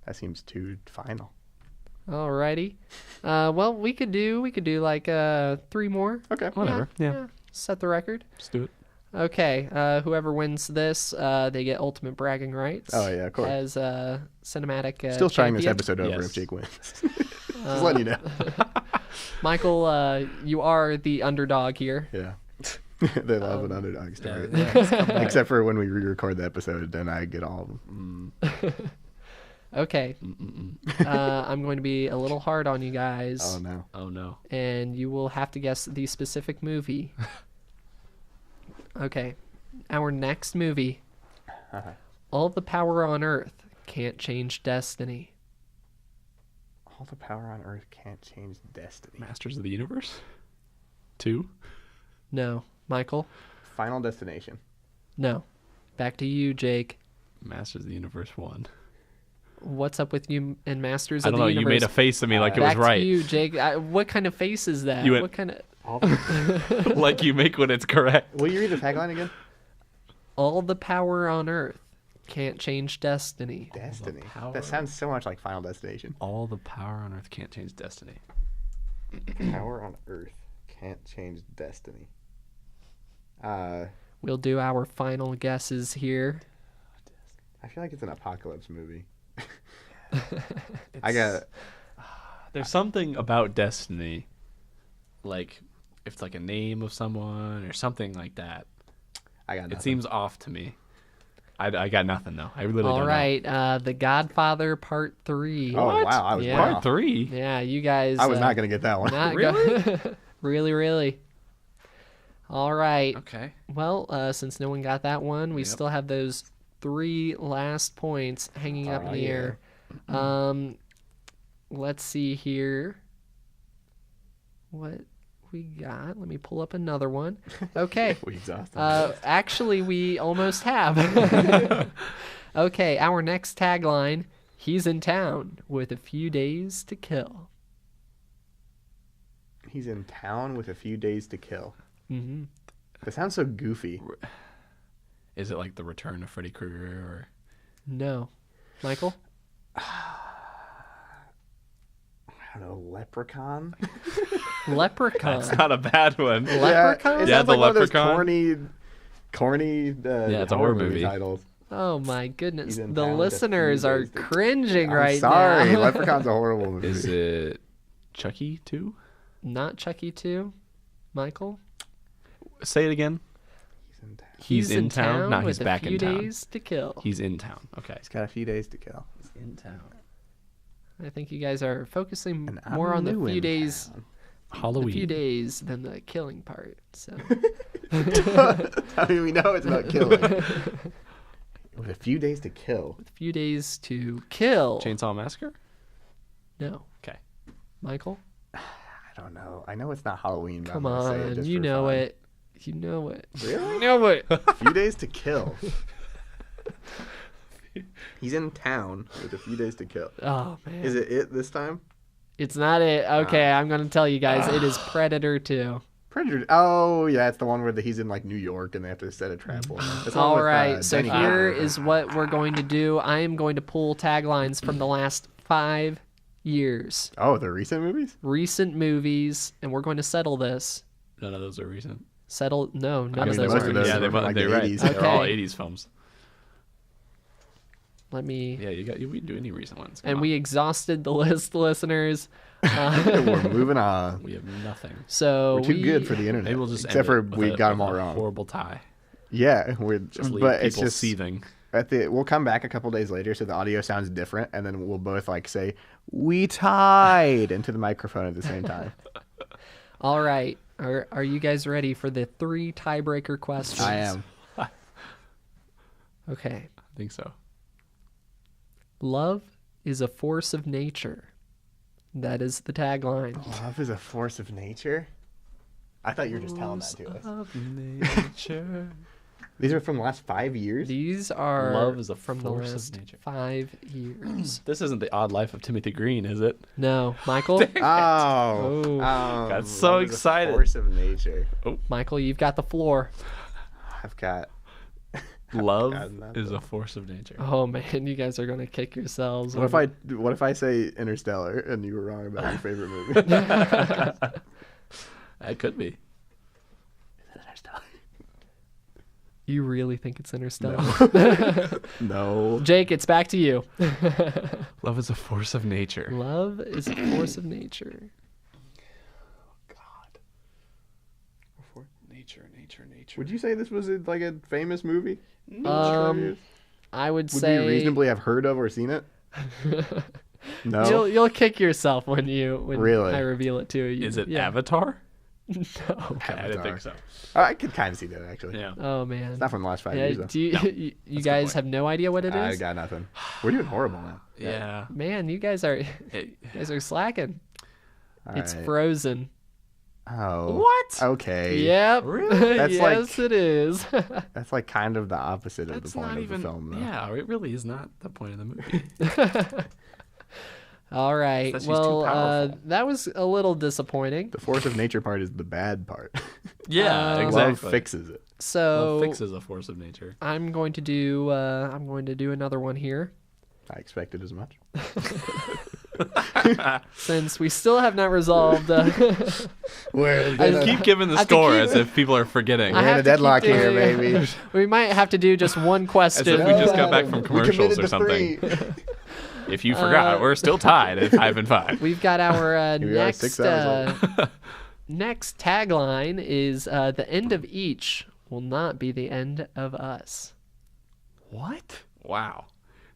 That seems too final. Alrighty. Well, we could do like 3 more. Okay. whatever? Yeah, Set the record. let's do it. Okay. Whoever wins this, they get ultimate bragging rights. Oh, yeah, of course. As cinematic. Still trying this champion. episode over Yes. if Jake wins. Just letting you know. Michael, you are the underdog here. Yeah. They love an underdog story. Yeah, Except for when we re-record the episode, then I get all of them. Okay. I'm going to be a little hard on you guys. Oh no. Oh no. And you will have to guess the specific movie. Okay. Our next movie. All the power on Earth can't change destiny. All the power on Earth can't change destiny. Masters of the Universe. 2. No. Michael? Final Destination. No. Back to you, Jake. Masters of the Universe 1. What's up with you and Masters I of don't the know. Universe? You made a face at me like it Back was right. to you, Jake. What kind of face is that? You went- What kind of... Like you make when it's correct. Will you read the tagline again? All the power on Earth can't change destiny. Destiny. power. That sounds so much like Final Destination. All the power on Earth can't change destiny. Power on Earth can't change destiny. We'll do our final guesses here. I feel like it's an apocalypse movie. I got. There's something about destiny, like if it's like a name of someone or something like that. I got. It nothing. seems off to me. I got nothing though. I literally All don't right, The Godfather Part 3. Oh What? wow! I was Yeah. know. way Part off. 3. Yeah, you guys. I was not gonna get that one. not Really? really, really. All right. Okay. Well, since no one got that one, we Yep. still have those 3 last points hanging up in the air. Let's see here. What we got. Let me pull up another one. Okay. We exhausted. Actually, we almost have. Okay, our next tagline: He's in town with a few days to kill. He's in town with a few days to kill. Mm-hmm. That sounds so goofy. Is it like the return of Freddy Krueger or? No, Michael. I don't know, Leprechaun? Leprechaun. That's not a bad one. Leprechaun? It Yeah, sounds the like one of those Leprechaun. corny it's a horror movie. titles. Oh my goodness. He's in The town with a few listeners are days to- cringing I'm right sorry, now. Leprechaun's a horrible movie. Is it Chucky 2? Not Chucky 2, Michael. Say it again. He's in town. He's in town? No, with he's back a few in town. days to kill. He's in town. Okay. He's got a few days to kill. He's in town. I think you guys are focusing And I'm more on the new few in days, town. the Halloween. few days than the killing part. So How do we know it's about killing? With a few days to kill. a few days to kill. Chainsaw Massacre? No, Okay. Michael. I don't know. I know it's not Halloween. But Come I'm gonna say it on, just you for know fun. it. You know it. Really? You know it. A few days to kill. He's in town with a few days to kill. Oh man. Is it this time? It's not it. Okay, I'm gonna tell you guys. It is Predator 2. Predator. Oh, yeah, it's the one where he's in like New York and they have to set a trap for him. That's the one All with, right, so Danny here Glover. is what we're going to do. I am going to pull taglines from the last 5 years, Oh, the recent movies? recent movies, and we're going to settle this. None of those are recent. No, none I of mean, those most are of those recent. Yeah, are from, like, they're the right. 80s. They're all Okay. 80s films. Let me. Yeah, we can do any recent ones. Come And on. we exhausted the list, listeners. We're moving on. We have nothing. So We're too good for the internet. Maybe we'll just Except end for it with we a- got them with all a wrong. Horrible tie. Yeah, we're Just leave but people it's just seething. we'll come back a couple days later so the audio sounds different and then we'll both like say we tied into the microphone at the same time. All right. Are you guys ready for the 3 tiebreaker questions? I am. Okay. I think so. Love is a force of nature. That is the tagline. Love is a force of nature. I thought you were just telling that to us. Of Nature. These are from the last 5 years. These are Love is a from the force of last nature. 5 years. This isn't the Odd Life of Timothy Green, is it? No, Michael. Oh, Got so love is a excited. Force of nature. Michael, you've got the floor. I've got. Love forgotten that, is though. a force of nature. Oh man, you guys are gonna kick yourselves. What if I say Interstellar and you were wrong about your favorite movie? That could be. Interstellar. You really think it's Interstellar? No. Jake, it's back to you. Love is a force of nature. Love is a force of nature. Nature. Would you say this was like a famous movie? I would Would say we reasonably have heard of or seen it? No. you'll kick yourself when Really? I reveal it to you. Is it Yeah. Avatar? No. Okay, I didn't think so. I could kind of see that actually. Yeah. Oh man. It's not from the last 5 Yeah, years though. do you, you good guys point. have no idea what it I is? got nothing. We're doing horrible now. Yeah. Man, you guys are slacking. All It's right. Frozen. Oh. What? Okay. Yep. Really? That's yes, it is. That's like kind of the opposite of That's the point not of even. the film, though. Yeah, it really is not the point of the movie. All right. That's just too Well, powerful. that was a little disappointing. The force of nature part is the bad part. Yeah, Love exactly. Love fixes it. So Love fixes a force of nature. I'm going to do another one here. I expected as much. Since we still have not resolved. We're Keep giving the I have to score keep- as if people are forgetting. I in have a to keep deadlock here, doing- baby. We might have to do just one As question. if we just got back from We commercials committed or to something. 3. If you forgot, we're still tied at 5-5. We've got our Here we are, next 6 hours next tagline is the end of each will not be the end of us. What? Wow.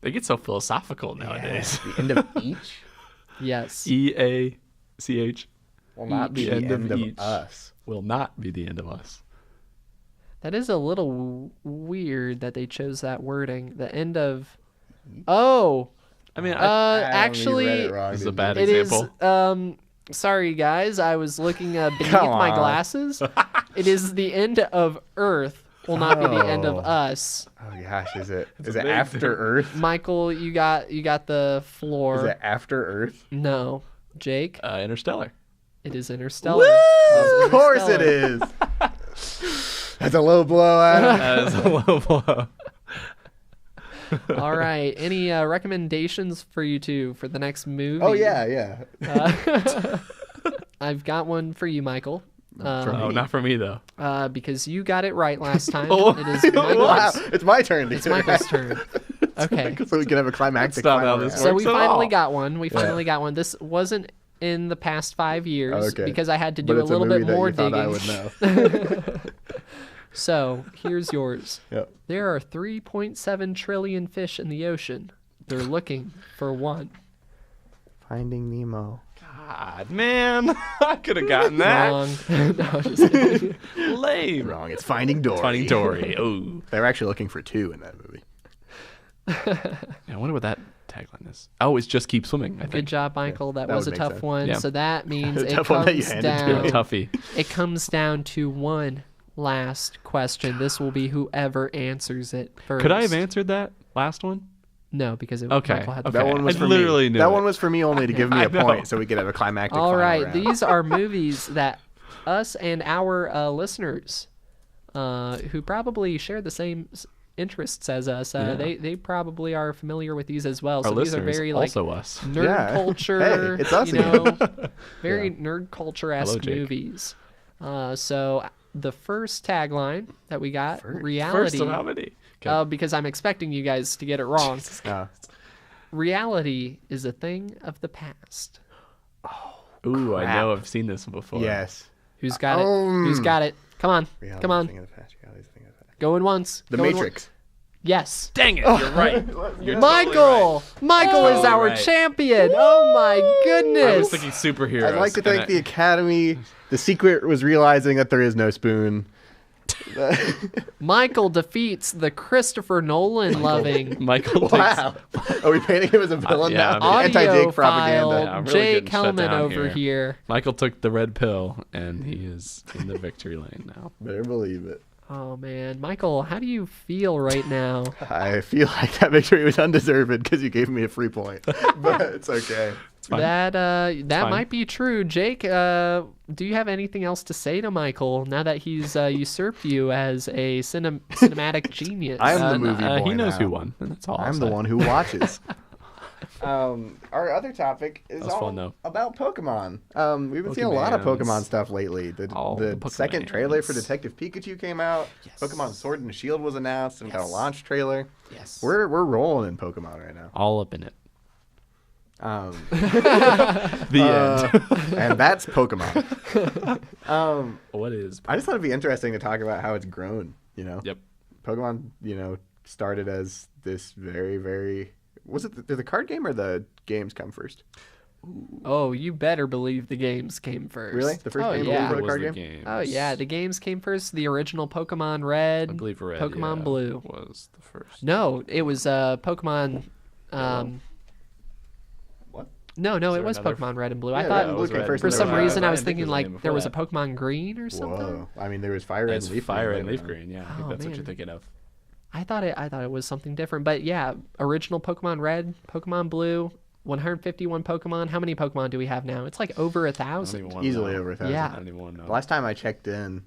They get so philosophical nowadays. The end of each Yes. EACH will not be Each. the End end of of each. us. will not be the end of us. That is a little weird that they chose that wording. The end of. Oh. I mean, I don't think you Actually, read it wrong, this is did a you? bad it is. example. Sorry, guys. I was looking beneath Come my on. glasses. It is the end of Earth. Will not be the end of Oh. us. Oh gosh, is it amazing. after Earth? Michael, you got the floor. Is it after Earth? No, Jake. Interstellar. It is Interstellar. It is Of course it Interstellar. is. That's a low blow, Adam. That is a low blow. All right. Any recommendations for you two for the next movie? Oh yeah. I've got one for you, Michael. Oh, not for me though. Because you got it right last time. Oh, It is Wow, Michael's, it's my turn. it's Michael's turn. Okay. So we can have a climactic That's not final how this round. So works we at finally all. got one. We finally got one. This wasn't in the past 5 years Okay. because I had to But do a it's little movie bit that more you thought digging. I would know. So here's yours. Yep. There are 3.7 trillion fish in the ocean. They're looking for one. Finding Nemo. God, man, I could have gotten that. Wrong. No, just kidding. Lame. Wrong. It's Finding Dory. Finding Dory. Oh, They were actually looking for 2 in that movie. I wonder what that tagline is. Oh, it's just keep swimming. I think. Good job, Michael. That that was a would make tough sense. one. Yeah. So that means A it tough one that you comes handed to me. You're a down. toughie. It comes down to one last question. This will be whoever answers it first. Could I have answered that last one? No, because it, Okay. Michael had the Okay. That one was I for literally me. knew That it. one was for me only to give me I a know. point so we could have a climactic All final right, round. these are movies that us and our listeners, who probably share the same interests as us, they probably are familiar with these as well. Our So these are listeners, very like also us. nerd Yeah. culture, Hey, it's us you again. know, very nerd culture-esque Hello, Jake. movies. So the first tagline that we got, First reality, of how many? Okay. because I'm expecting you guys to get it wrong. Reality is a thing of the past. Ooh, I crap. know. I've seen this one before. Yes. Who's got it? Who's got it? Come on. Reality's Come on. thing of the past, reality's thing of the past. Going once. The going Matrix. Yes. Dang it! You're right. You're Michael! Michael is Totally our right. champion. Oh my I was goodness. thinking superheroes. I'd like to and thank the Academy. The secret was realizing that there is no spoon. Michael defeats the Christopher Nolan loving Michael takes. Wow. Are we painting him as a villain yeah, now? I'm- Anti-Jake audiophile propaganda. Yeah, I'm really Jake getting shut Helmen down over here. Michael took the red pill, and he is in the victory lane now. Better believe it. Oh man, Michael, how do you feel right now? I feel like that victory was undeserved because you gave me a free point. But it's okay. fine. That fine. might be true. Jake, do you have anything else to say to Michael now that he's usurped you as a cinematic genius? I am the movie boy He knows now. who won, and that's all. I'm the one who watches. Our other topic is That was all fun, though. about Pokemon. We've been seeing a lot of Pokemans. Pokemon stuff lately. All The the second trailer for Pokemans. Detective Pikachu came out. Yes. Pokemon Sword and Shield was announced and got a Yes. launch trailer. Yes. We're rolling in Pokemon right now. All up in it. The end. And that's Pokemon. What is? I just thought it'd be interesting to talk about how it's grown. You know, Yep. Pokemon. Started as this very, very. Was it did the card game or the games come first? Oh, you better believe the games came first. Really? The first oh, game yeah. before the was card the game? Oh yeah, the games came first. The original Pokemon Red. I believe Red. Pokemon yeah, Blue. was the first. No, it was Pokemon. What? No, Is it there was another- Pokemon Red and Blue. I Yeah, thought Red and Blue came Red. first for and some there was reason I was think thinking there was a like name there was a before Pokemon Green or something. Whoa! I mean, there was Fire Red It's and Leaf Fire Green. and Leaf but, Green. Yeah, I Oh, think that's what man. you're thinking of. I thought it was something different, but yeah, original Pokemon Red, Pokemon Blue, 151 Pokemon. How many Pokemon do we have now? It's like over I don't 1,000. even wanna Easily know. over 1,000. Yeah. I don't even want to know. The last time I checked in,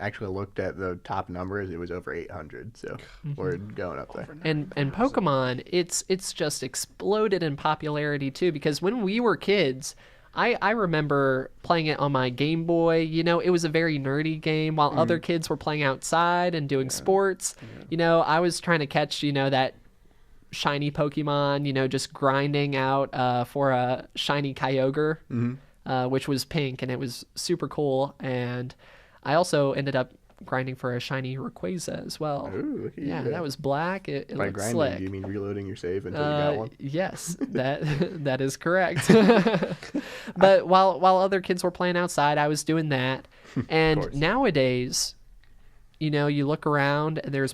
actually looked at the top numbers, it was over 800. So we're going up there. And Pokemon, it's just exploded in popularity too. Because when we were kids, I remember playing it on my Game Boy. It was a very nerdy game. While other kids were playing outside and doing sports, I was trying to catch that shiny Pokemon. Just grinding out for a shiny Kyogre, which was pink, and it was super cool. And I also ended up grinding for a shiny Rayquaza as well. Ooh, look at you Yeah, go. that was black. It By looked grinding, slick. do you mean reloading your save until you got one? Yes, that is correct. But while other kids were playing outside, I was doing that. And course. nowadays, you look around and there's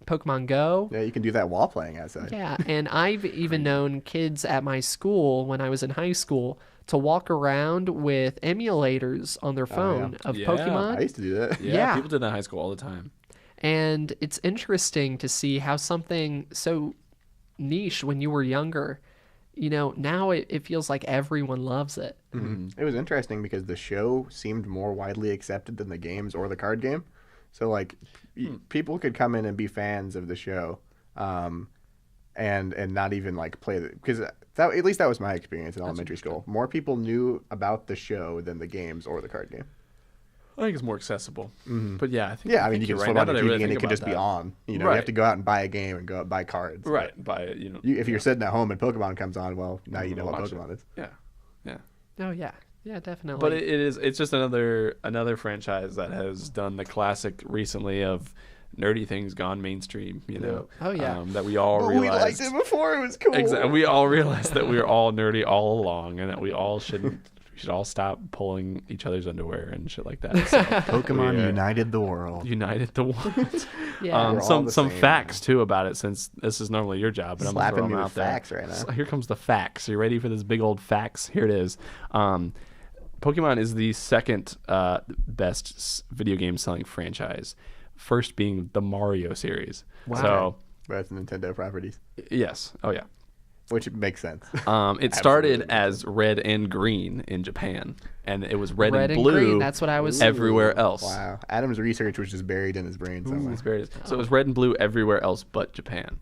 Pokemon Go. Yeah, you can do that while playing outside. Yeah, and I've even known kids at my school when I was in high school to walk around with emulators on their phone of Yeah. Pokemon. I used to do that. Yeah. People did that in high school all the time. And it's interesting to see how something so niche when you were younger, now it feels like everyone loves it. It was interesting because the show seemed more widely accepted than the games or the card game. So like people could come in and be fans of the show, and not even like play it, because at least that was my experience in elementary school. More people knew about the show than the games or the card game. I think it's more accessible. But yeah, I think Yeah, I mean, you can you're flip right. on Now your that I TV really and it think could about just be that. on. You Right. have to go out and buy a game and go out and buy cards. Right, by If you're sitting at home and Pokemon comes on, well, now you know what watch it. Pokemon is. Yeah, yeah. Oh yeah. Yeah, definitely. But it's just another franchise that has done the classic recently of nerdy things gone mainstream. Oh, yeah. That we all But we realized. liked it before. It was cool. Exactly. We all realized that we were all nerdy all along, and that we should all stop pulling each other's underwear and shit like that. So, Pokemon we, united the world. united the world. yeah. We're all Some the some same. facts too about it, since this is normally your job, but I'm Slapping gonna me throw them with out there. facts right now. So here comes the facts. You ready for this big old facts? Here it is. Pokemon is the second best video game selling franchise, first being the Mario series. Wow. So Both Nintendo properties, yes, oh yeah. which makes sense. It started as red and green in Japan, and it was red Red and and blue green, that's what I was- everywhere else. Wow. Adam's research was just buried in his brain somewhere. It's very- So it was red and blue everywhere else but Japan.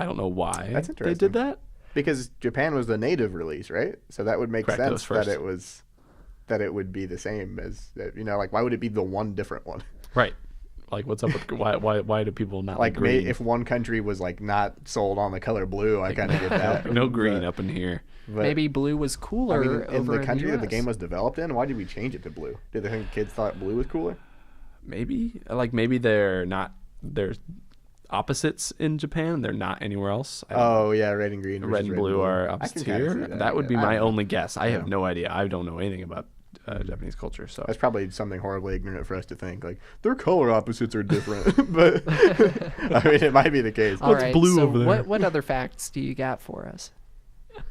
I don't know why That's they interesting. did that. Because Japan was the native release, right? So that would make Correct, it was sense first. that it would be the same as like why would it be the one different one? Right. Like, what's up with why do people not like Like green? if one country was like not sold on the color blue, I kind of get that. no green But- up in here. but, Maybe blue was I cooler mean, in over the country that the US. game was developed in, why did we change it to blue? Did they think kids thought blue was cooler? Maybe maybe they're opposites in Japan. They're not anywhere else. I don't know. Oh yeah, red and green. Red and blue are I opposites can kinda here. see That would be yeah. I my don't know. only guess. I have Yeah. no idea. I don't know anything about Japanese culture. So That's probably something horribly ignorant for us to think. Like their color opposites are different, but I mean it might be the case. All right, blue so over there? what other facts do you got for us?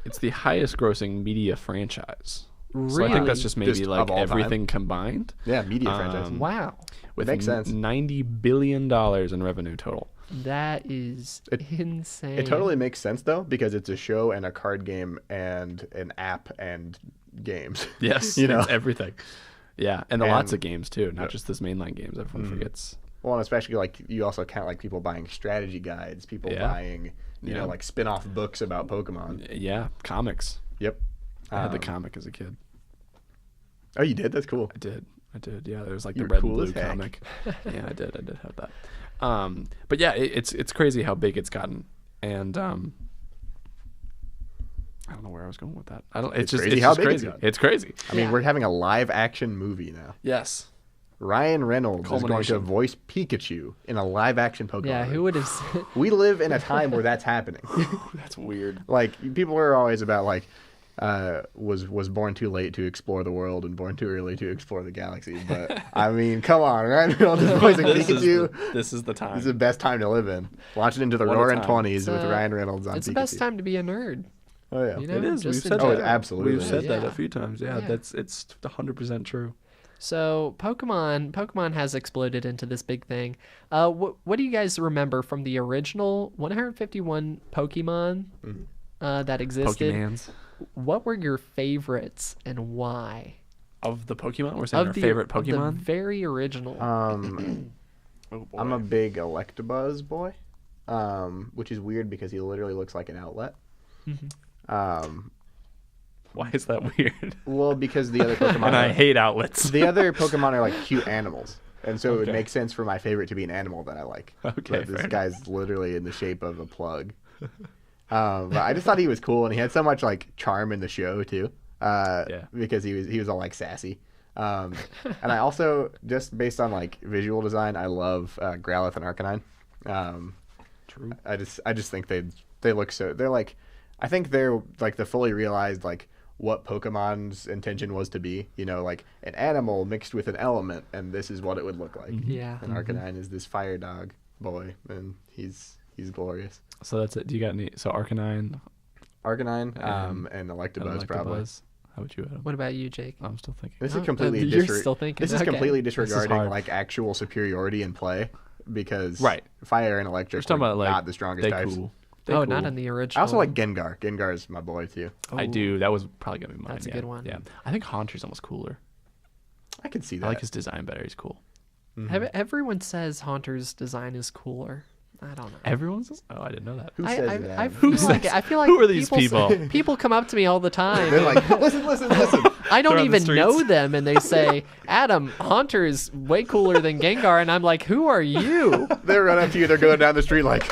it's the highest grossing media franchise. Really? So I think that's just maybe Just like of all time? everything combined. Yeah, media franchise. Wow. With Makes sense. $90 billion in revenue total. That is insane. It totally makes sense though because it's a show and a card game and an app and games. Yes, You know? it's everything. Yeah, and lots And- of games too, not just this mainline games. Everyone forgets. Well, and especially like you also count like people buying strategy guides, people Yeah. buying you know like spin-off books about Pokemon. Yeah, comics. Yep. I had the comic as a kid. Oh, you did? That's cool. I did. Yeah, there was like You the were red cool and as blue heck. comic. Yeah, I did have that. But yeah, it's crazy how big it's gotten, and I don't know where I was going with that. I don't. It's just crazy it's how just big it's crazy. gotten. It's crazy. I mean, Yeah. we're having a live action movie now. Yes. Ryan Reynolds is going to Culmination. voice Pikachu in a live action Pokemon. Yeah, movie. who would have said? We live in a time where that's happening. That's weird. Like people are always about like was born too late to explore the world and born too early to explore the galaxy. But I mean, come on, Ryan Reynolds is voicing Pikachu. This is the time. This is the best time to live in. Launch it into the What a roaring time. 20s It's, with Ryan Reynolds on It's Pikachu. the best time to be a nerd. Oh yeah. You know? It is. We've Just said in that. Oh, it general. absolutely We've said that Yeah. a few times. Yeah, Yeah. it's 100% true. So Pokemon has exploded into this big thing. What do you guys remember from the original 151 Pokemon that existed? Pokemans. What were your favorites and why? Of the Pokemon? We're saying our favorite of the Pokemon? very original. Oh, boy. I'm a big Electabuzz boy, which is weird because he literally looks like an outlet. Why is that weird? Well, because the other Pokemon And I are, hate outlets. the other Pokemon are like cute animals, and so it would Okay. make sense for my favorite to be an animal that I like. Okay, But this fair guy's literally in the shape of a plug. But I just thought he was cool, and he had so much like charm in the show too. Yeah. Because he was all like sassy. And I also just based on like visual design, I love Growlithe and Arcanine. True. I just think they look so they're like I think they're like the fully realized like what Pokemon's intention was to be, you know, like an animal mixed with an element, and this is what it would look like. Yeah. And Arcanine is this fire dog. boy, and he's glorious. So that's it. Do you got any? So Arcanine, Arcanine, and Electabuzz probably. How about you, Adam? What about you, Jake? I'm still thinking. This Oh, is completely you're still thinking. This is Okay. completely is disregarding hard. like actual superiority in play because Right. fire and electric We're talking were about like not the strongest they types. cool. Oh, They not cool. in the original. I also like Gengar. Gengar is my boy too. I do. That was probably gonna be mine. That's a yeah. good one. Yeah, I think Haunter's almost cooler. I can see that. I like his design better. He's cool. Everyone says Haunter's design is cooler. I don't know. Everyone says. Oh, I didn't know that. Who I, says I, that? I feel like I feel like who are these people people? People come up to me all the time. They're like, listen. I don't They're on the even know streets. them, and they say, "Adam, Haunter is way cooler than Gengar," and I'm like, "Who are you?" They run up to you. They're going down the street like,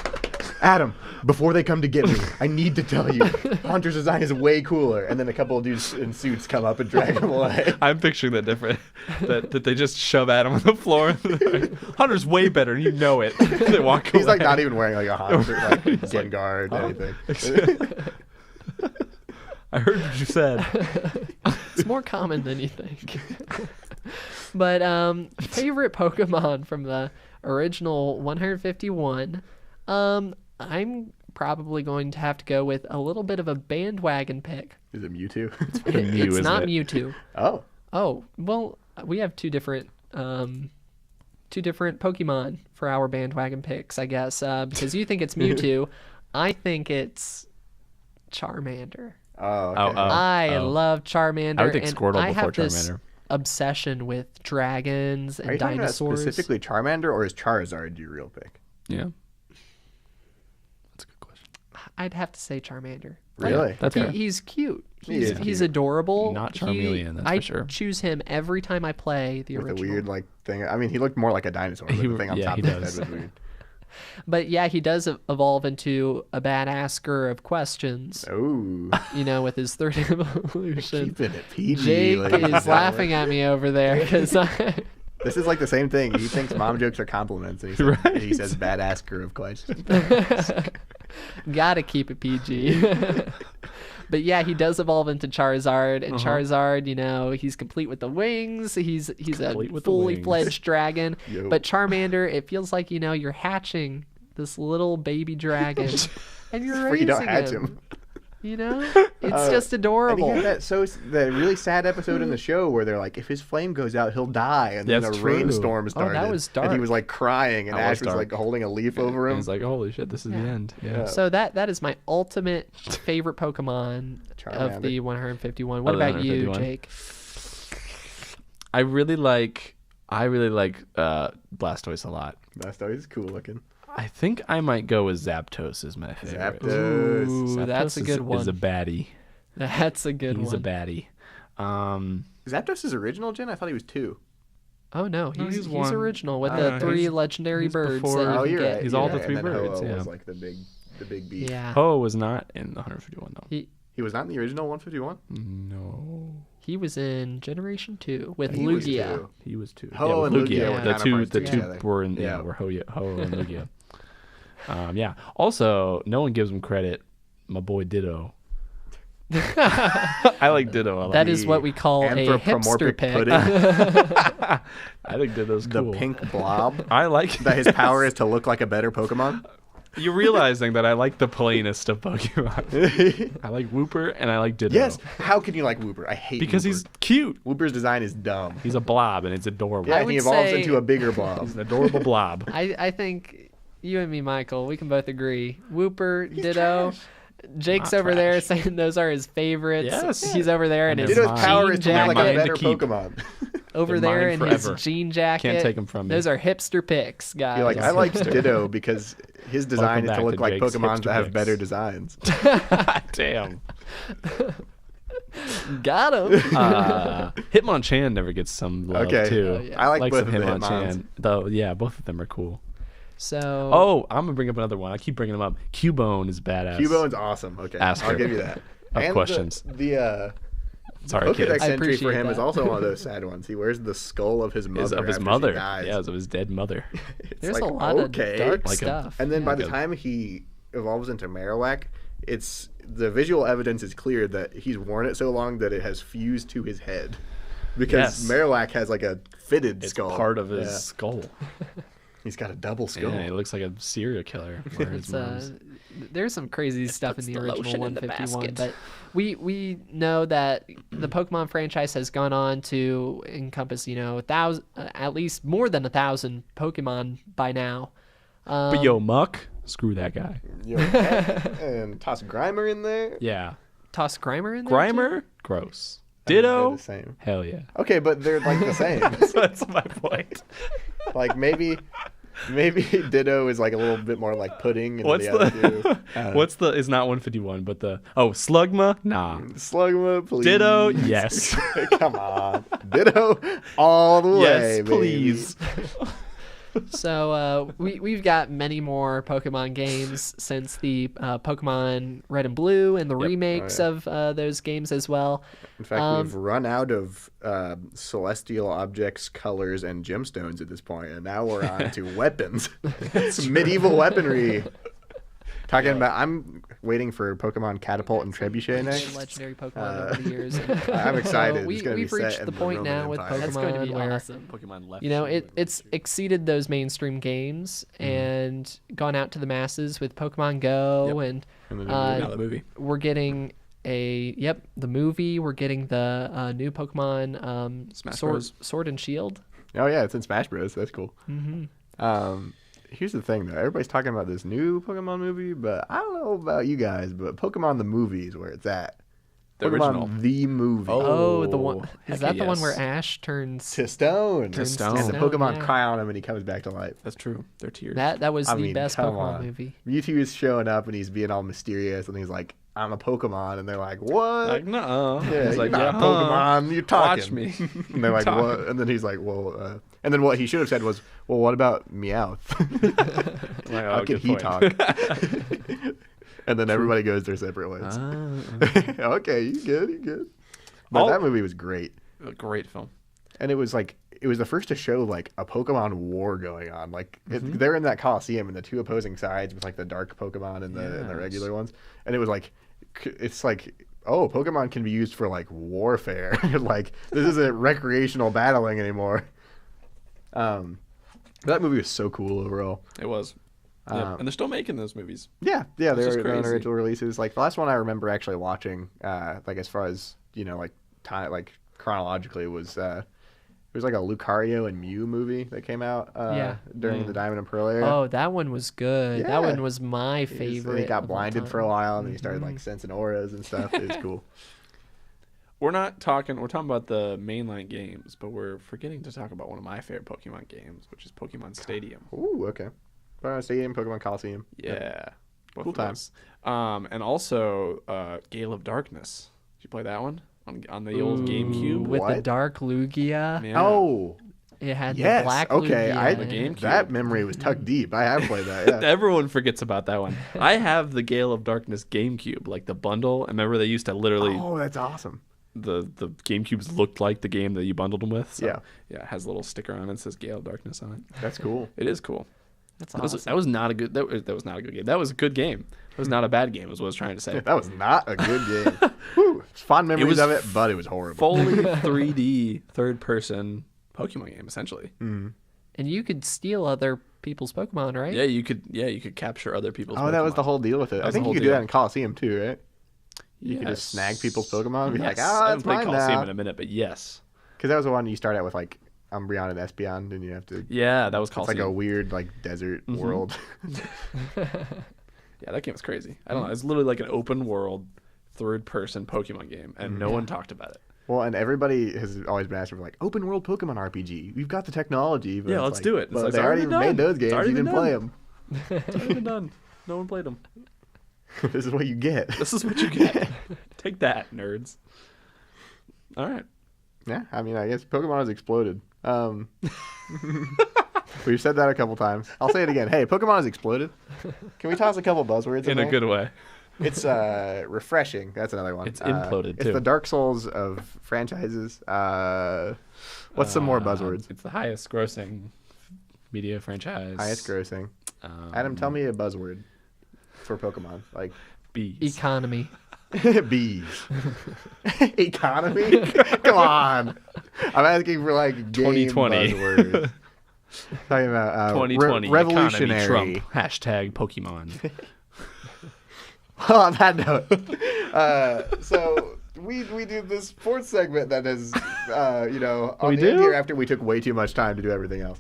Adam. Before they come to get me, I need to tell you, Haunter's design is way cooler. And then a couple of dudes in suits come up and drag him away. I'm picturing that different. that they just shove Adam on the floor. Hunter's way better, and you know it. They walk away. He's like not even wearing like a Haunter, like Gengar or anything. I heard what you said. It's more common than you think. But favorite Pokemon from the original 151. I'm probably going to have to go with a little bit of a bandwagon pick. Is it Mewtwo? fucking Mew, It's isn't not it? Mewtwo. Oh. Oh, well, we have two different Pokemon for our bandwagon picks, I guess. Because you think it's Mewtwo, I think it's Charmander. Oh, okay. Oh, I oh. love Charmander. I would think and Squirtle I before have this Charmander. obsession with dragons Are and you talking about dinosaurs. specifically Charmander or is Charizard your real pick? Yeah. That's a good question. I'd have to say Charmander. Really? That's He, fair. he's cute. He He's, is he's cute. adorable. Not Charmeleon, that's I for sure. choose him every time I play the With original. a weird like thing. I mean, he looked more like a dinosaur. But the thing on yeah, top he of his does. head was weird. But yeah, he does evolve into a bad asker of questions. Oh, You know, with his third evolution. keeping it PG. Jake ladies and is gentlemen. laughing at me over there because This is like the same thing. He thinks mom jokes are compliments, and he says bad asker of questions. gotta keep it PG. But yeah, he does evolve into Charizard, and Charizard, you know, he's complete with the wings. He's a Complete with the fully wings. fledged dragon. Yo. But Charmander, it feels like, you know, you're hatching this little baby dragon, and you're Before raising you don't hatch him. You know, it's just And he adorable. had that really sad episode in the show where they're like, if his flame goes out, he'll die, and then That's a true. rainstorm started. that was And he dark. was like crying, and That Ash was was like dark. holding a leaf over And him. he's like, holy shit, this is the end. Yeah. So that is my ultimate favorite Pokemon of Charmander. the 151. What Of the about you, 151. Jake? I really like Blastoise a lot. Blastoise is cool looking. I think I might go with Zapdos as my favorite. Zapdos. Ooh, that's a Zapdos good one. Is a baddie. That's a good He's one. a baddie. Zapdos is original, Jen? I thought he was 2. Oh no, No, he's he's one. original with I the don't know, 3 he's- legendary he's birds before- that you Oh, can you're get. right. He's you're all the right. three And then birds, Ho-Oh yeah. was like the big beast. Yeah, Ho was not in the 151 though. He was not in the original 151? No. he was in Generation 2 with He was Lugia. 2. He was 2. Ho with and Lugia were The two counterparts the to two each other. were in Yeah. were Ho and Lugia. Yeah. Also, no one gives him credit. My boy Ditto. I like Ditto a lot. That is what we call a hipster Anthropomorphic pick. pudding. I think Ditto's The cool. pink blob. I like That his power is to look like a better Pokemon. You're realizing that I like the plainest of Pokemon. I like Wooper and I like Ditto. Yes. How can you like Wooper? I hate Because Wooper. he's cute. Wooper's design is dumb. He's a blob and it's adorable. Yeah, I and he would evolves say- into a bigger blob. He's an adorable blob. I think you and me, Michael, we can both agree. Wooper, Ditto. trash. Jake's Not over there trash. saying those are his favorites. Yes. He's over there in And his they're Ditto's mine. power is jean to look like a jacket. mine to better keep. Pokemon. Over They're there mine in forever. his jean jacket. Can't take 'em from me. Those are hipster picks, guys. You're like, I like Ditto because his design is back to look to like Jake's Pokemon hipster that have picks. better designs. Damn. Got him. Hitmonchan never gets some love Okay. too. Oh, yeah. I like Like both some of the Hitmons. Hitmonchan. Though, yeah, both of them are cool. So Oh, I'm gonna bring up another one. I keep bringing them up. Cubone is badass. Cubone's awesome. Okay, Ask I'll her. give you that. Of And questions. The Sorry, Pokedex kids. I entry for appreciate him is that. also one of those sad ones. He wears the skull of his mother. Is of his after mother. She dies. Yeah, of his dead mother. It's there's like, a lot okay. of dark Like a- stuff. And then by Yeah. the time he evolves into Marowak, it's the visual evidence is clear that he's worn it so long that it has fused to his head. Because Yes. Marowak has like a fitted It's skull. part of his Yeah. skull. He's got a double skull. Yeah, he looks like a serial killer. It's, there's some crazy stuff in the original 151, but we know that the Pokemon franchise has gone on to encompass, at least more than 1,000 Pokemon by now. But yo, Muck, screw that guy. Yo, and toss Grimer in there. Yeah. Toss Grimer in there? Grimer? Gross. They're Ditto? the same. Hell yeah. Okay, but they're like the same. That's my point. Like maybe Ditto is like a little bit more like pudding. And What's the other two, it's not 151, but Slugma? Nah. Slugma, please. Ditto? Yes. Come on. Ditto all the way, Yes, baby. please. So we've got many more Pokemon games since the Pokemon Red and Blue and the remakes of those games as well. In fact, we've run out of celestial objects, colors, and gemstones at this point, and now we're on to weapons. Medieval weaponry. Talking about, I'm waiting for Pokemon Catapult and Trebuchet next. Legendary Pokemon over the years. I'm excited. So It's gonna be we've set reached in the the point Roman now with Empire. Pokemon That's going to be where awesome. Pokemon left. it's exceeded those mainstream games and gone out to the masses with Pokemon Go And then Now the movie. we're getting the movie. We're getting the new Pokemon Smash Bros. Sword and Shield. Oh yeah, it's in Smash Bros. That's cool. Here's the thing though, everybody's talking about this new Pokemon movie, but I don't know about you guys, but Pokemon the movie is where it's at. The Pokemon original. the movie. Oh, the one heck is that the one yes. where Ash turns To stone. To stone. And the Stone, Pokemon yeah. cry on him and he comes back to life. That's true. They're tears. that was I the mean, best come Pokemon on. movie. Mewtwo is showing up and he's being all mysterious and he's like, I'm a Pokemon, and they're like, what? Like, nuh-uh. Yeah, He's you're like, not a yeah, Pokemon. You're talking. Watch me. And they're like, Talking. what? And then he's like, well, and then what he should have said was, well, what about Meowth? Like, How oh, can good he point. talk? And then everybody goes their separate ways. Okay, you good. But that movie was great. A great film. And it was the first to show like a Pokemon war going on. Like they're in that Coliseum and the two opposing sides with like the dark Pokemon and the regular ones. And it was like, it's like, oh, Pokemon can be used for like warfare. Like this isn't recreational battling anymore. That movie was so cool overall. It was. And they're still making those movies. Yeah, just they're on crazy. original releases. Like the last one I remember actually watching, like as far as like time, like chronologically, was it was like a Lucario and Mew movie that came out during the Diamond and Pearl era. Oh, that one was good. Yeah. That one was my favorite. He got of all blinded time. for a while, and then he started like sensing auras and stuff. It was cool. We're talking about the mainline games, but we're forgetting to talk about one of my favorite Pokemon games, which is Pokemon Stadium. Ooh, okay. Pokemon Stadium, Pokemon Coliseum. Yeah. Both Cool of those. And also Gale of Darkness. Did you play that one? On the old GameCube? with the What? dark Lugia. Yeah. Oh, It had yes. the black Okay, Lugia. The GameCube. that memory was tucked deep. I have played that. Yeah. Everyone forgets about that one. I have the Gale of Darkness GameCube, like the bundle. I remember they used to literally Oh, that's awesome. the GameCubes looked like the game that you bundled them with. So, Yeah. yeah, it has a little sticker on it that says Gale of Darkness on it. That's cool. It is cool. That's That awesome. was, that was not a good that was not a good game. That was a good game. It was not a bad game, is what I was trying to say. That was not a good game. Whew. Fond memories was of it, but it was horrible. Fully 3D third person Pokemon game, essentially. And you could steal other people's Pokemon, right? Yeah, you could capture other people's Oh, that was the Pokemon. whole deal with it. I was the think you whole could do deal. that in Coliseum too, right? You could just Yes. snag people's Pokemon and be like, Yes. I ah, haven't it's played mine Coliseum now. in a minute, but yes. Because that was the one you start out with like Umbreon and Espeon, and you have to. Yeah, that was It's Coliseum. like a weird like desert world. Yeah, that game was crazy. I don't know. It's literally like an open world, third person Pokemon game, and no one talked about it. Well, and everybody has always been asking for like open world Pokemon RPG. We've got the technology. But Yeah, it's let's like, do it. It's But like, they it's already already made done. those It's games. You already didn't been play them. It's already been done. No one played them. This is what you get. This is what you get. Take that, nerds. All right. Yeah, I mean, I guess Pokemon has exploded. We've said that a couple times. I'll say it again. Hey, Pokemon has exploded. Can we toss a couple buzzwords In a there? good way. It's refreshing. That's another one. It's imploded, It's too. the Dark Souls of franchises. What's some more buzzwords? It's the highest grossing media franchise. Highest grossing. Adam, tell me a buzzword for Pokemon. Like bees. Economy. bees. Economy? Come on. I'm asking for like game 2020. buzzwords. Talking about 2020 revolutionary. economy Trump. Hashtag Pokemon. Well, on that note, so we do this sports segment that is, on We the end do? here after we took way too much time to do everything else.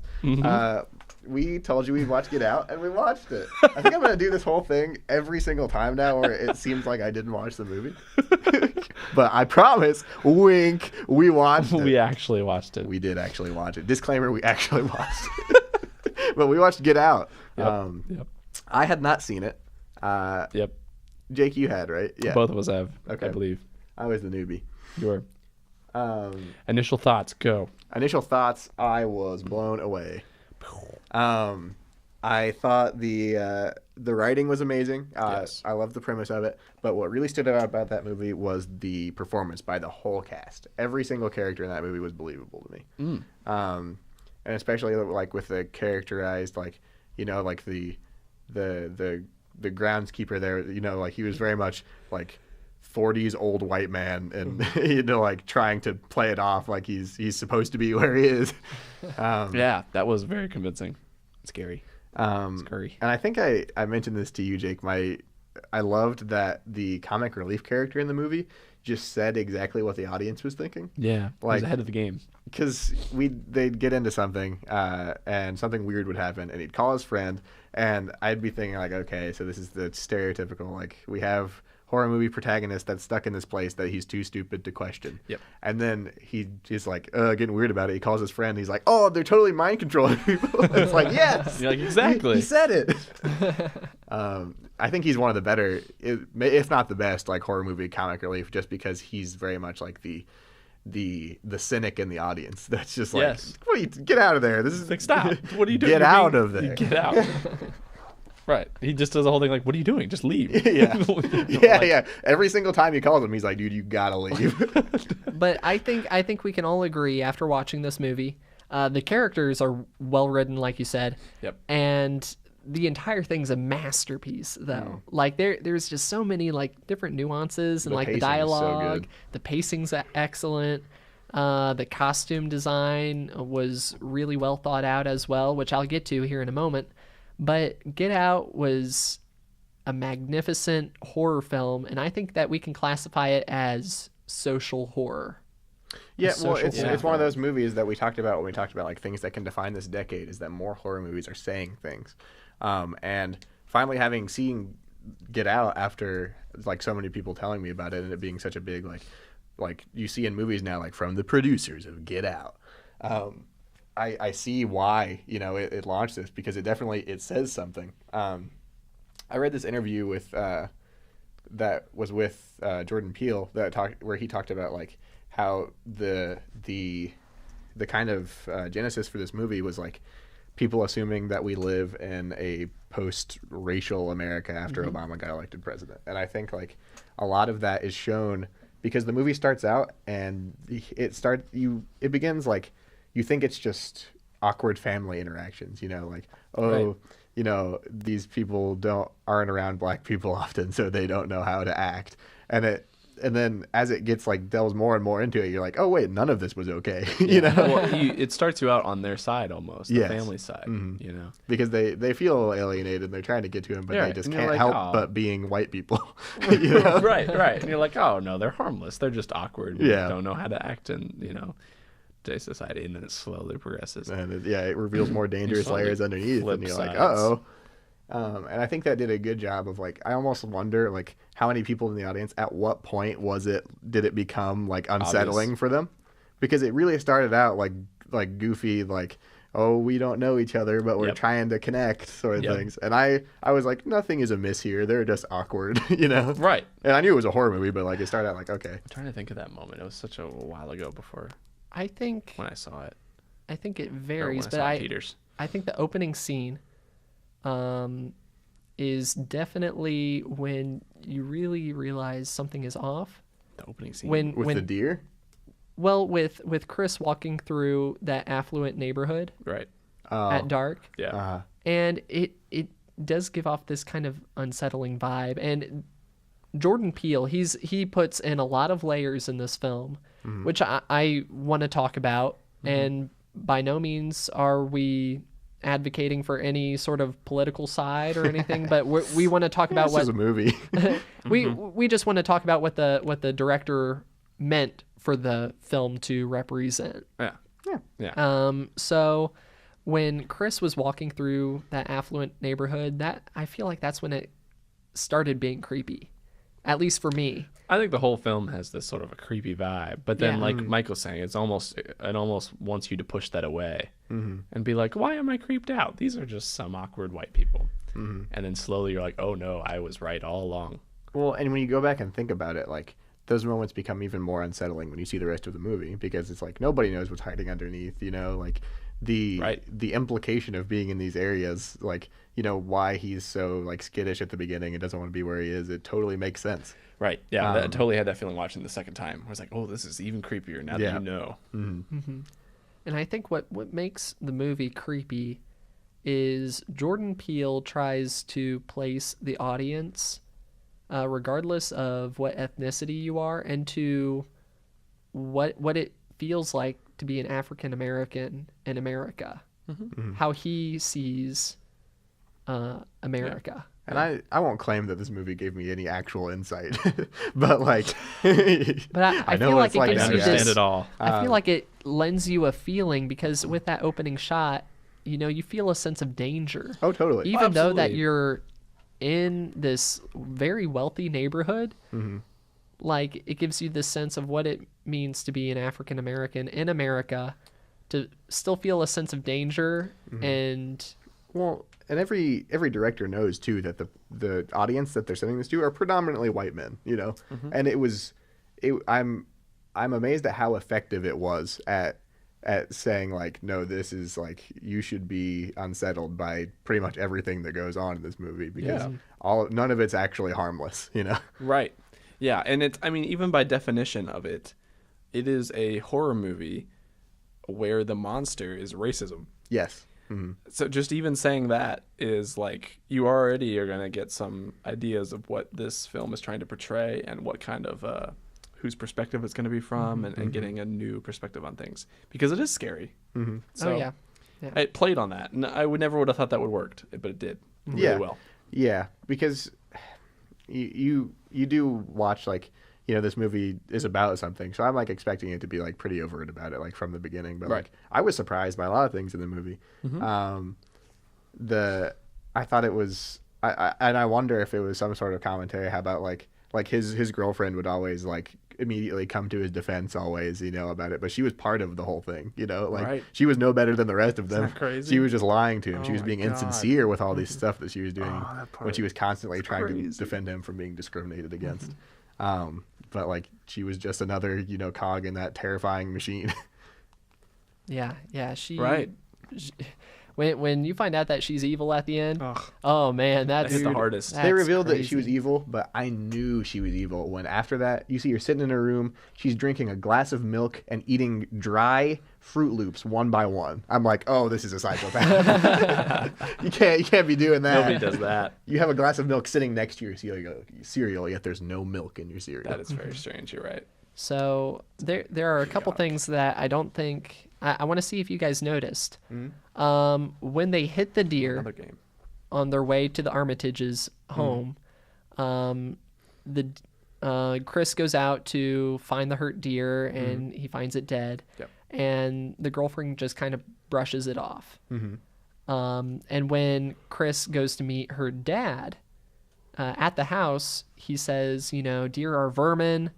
We told you we'd watch Get Out, and we watched it. I think I'm going to do this whole thing every single time now where it seems like I didn't watch the movie. But I promise, wink, we watched it. We actually watched it. We did actually watch it. Disclaimer, we actually watched it. But we watched Get Out. Yep. I had not seen it. Yep. Jake, you had, right? Yeah. Both of us have, Okay. I believe. I was the newbie. Your Um, initial thoughts, go. initial thoughts, I was blown away. I thought the writing was amazing. Yes. I loved the premise of it. But what really stood out about that movie was the performance by the whole cast. Every single character in that movie was believable to me. And especially like with the characterized, like the groundskeeper there. Like he was very much like 40s old white man, and like trying to play it off like he's supposed to be where he is. Yeah, that was very convincing. Scary. Scary. And I think I mentioned this to you, Jake. I loved that the comic relief character in the movie just said exactly what the audience was thinking. Yeah, he was Like- ahead of the game. Because they'd get into something, and something weird would happen, and he'd call his friend, and I'd be thinking like, okay, so this is the stereotypical, like, we have horror movie protagonist that's stuck in this place that he's too stupid to question. Yep. And then he's like, getting weird about it. He calls his friend. He's like, oh, they're totally mind controlling people. It's like, yes, You're like, exactly. He said it. I think he's one of the better, if not the best, like horror movie comic relief, just because he's very much like the cynic in the audience. That's just like, Yes. Get out of there. This is Like, stop. What are you doing? Get You're out being- of there. Get out. Right. He just does the whole thing like, what are you doing? Just leave. Yeah. Like, Yeah. Every single time he calls him, he's like, dude, you gotta leave. But I think we can all agree after watching this movie, the characters are well written, like you said. Yep. And the entire thing's a masterpiece, though. Like there's just so many like different nuances, and The like the pacing is so dialogue, good. the pacing's excellent. The costume design was really well thought out as well, which I'll get to here in a moment. But Get Out was a magnificent horror film, and I think that we can classify it as social horror. Yeah, well, social it's one of horror. those movies that we talked about when we talked about like things that can define this decade, is that more horror movies are saying things. And finally having seen Get Out after like so many people telling me about it, and it being such a big like you see in movies now, like from the producers of Get Out. I see why it launched this, because it says something. I read this interview with that was with Jordan Peele where he talked about like how the kind of genesis for this movie was like people assuming that we live in a post-racial America after Obama got elected president, and I think like a lot of that is shown because the movie starts out and it begins like you think it's just awkward family interactions, like, oh, Right. These people aren't around black people often, so they don't know how to act. And then as it gets like delves more and more into it, you're like, oh wait, none of this was okay, Well, it starts you out on their side almost, the Yes. family side, because they feel alienated and they're trying to get to him, but Yeah, they just and you're can't like, help "Oh." but being white people. Right. And you're like, oh, no, they're harmless. They're just awkward. And Yeah. don't know how to act in, today's society. And then it slowly progresses. And it reveals more dangerous slowly layers underneath, flip and you're like, sides. uh-oh. And I think that did a good job of like, I almost wonder like how many people in the audience, at what point did it become like unsettling for them? Because it really started out like goofy, like, oh, we don't know each other, but we're Yep. trying to connect sort of Yep. things. And I was like, nothing is amiss here. They're just awkward, Right. And I knew it was a horror movie, but like it started out like, okay. I'm trying to think of that moment. It was such a while ago before I think when I saw it. it Or when varies, I but saw it in theaters. I think the opening scene is definitely when you really realize something is off. The opening scene. With the deer? With Chris walking through that affluent neighborhood Right. at dark, Yeah. and it does give off this kind of unsettling vibe. And Jordan Peele, he puts in a lot of layers in this film, which I want to talk about. And by no means are we advocating for any sort of political side or anything, but we want to talk about This what is a movie. we just want to talk about what the director meant for the film to represent. So when Chris was walking through that affluent neighborhood, that I feel like that's when it started being creepy, at least for me. I think the whole film has this sort of a creepy vibe, but then, Yeah. like Mike was saying, it almost wants you to push that away and be like, "Why am I creeped out? These are just some awkward white people." And then slowly you're like, "Oh no, I was right all along." Well, and when you go back and think about it, like those moments become even more unsettling when you see the rest of the movie, because it's like nobody knows what's hiding underneath, you know, like the implication of being in these areas, like, you know, why he's so like skittish at the beginning and doesn't want to be where he is. It totally makes sense. Right. Yeah, I totally had that feeling watching the second time. I was like, "Oh, this is even creepier now that you know." And I think what makes the movie creepy is Jordan Peele tries to place the audience, regardless of what ethnicity you are, into what it feels like to be an African American in America, how he sees America. And I won't claim that this movie gave me any actual insight, but like, But I know feel what like it's it like gives to you understand this. it all. I feel like it lends you a feeling, because with that opening shot, you know, you feel a sense of danger. oh, totally. Even though that absolutely. you're in this very wealthy neighborhood, like it gives you this sense of what it means to be an African American in America, to still feel a sense of danger. And Well, and every director knows too that the audience that they're sending this to are predominantly white men, you know, and I'm amazed at how effective it was at saying like, no, this is like, you should be unsettled by pretty much everything that goes on in this movie, because none of it's actually harmless, you know. Right. Yeah, and it's, I mean, even by definition of it, it is a horror movie where the monster is racism. Yes. So just even saying that is like, you already are going to get some ideas of what this film is trying to portray and what kind of whose perspective it's going to be from, and getting a new perspective on things, because it is scary. So oh yeah, it played on that, and I would never have thought that would worked, but it did really well. Yeah, because you do watch, like, you know, this movie is about something, so I'm like expecting it to be like pretty overt about it, like from the beginning. But like, I was surprised by a lot of things in the movie. I thought it was, I wonder if it was some sort of commentary. How about like his girlfriend would always like immediately come to his defense always, you know, about it, but she was part of the whole thing, you know, like she was no better than the rest of them. Isn't that crazy? She was just lying to him. She was my being God. insincere with all these stuff that she was doing that when she was constantly trying to crazy. defend him from being discriminated against. But like, she was just another, you know, cog in that terrifying machine. yeah. She Right. When you find out that she's evil at the end, Ugh. oh man, that's That's the hardest. They revealed that she crazy. was evil, but I knew she was evil when after that, you see her sitting in her room, she's drinking a glass of milk and eating dry Fruit Loops one by one. I'm like, oh, this is a psychopath. you can't be doing that. Nobody does that. You have a glass of milk sitting next to your cereal, yet there's no milk in your cereal. That is very strange. You're right. So there are a couple things that I don't think I want to see if you guys noticed. When they hit the deer Another game. on their way to the Armitage's home, Chris goes out to find the hurt deer, and he finds it dead. Yep. And the girlfriend just kind of brushes it off. And when Chris goes to meet her dad at the house, he says, you know, deer are vermin.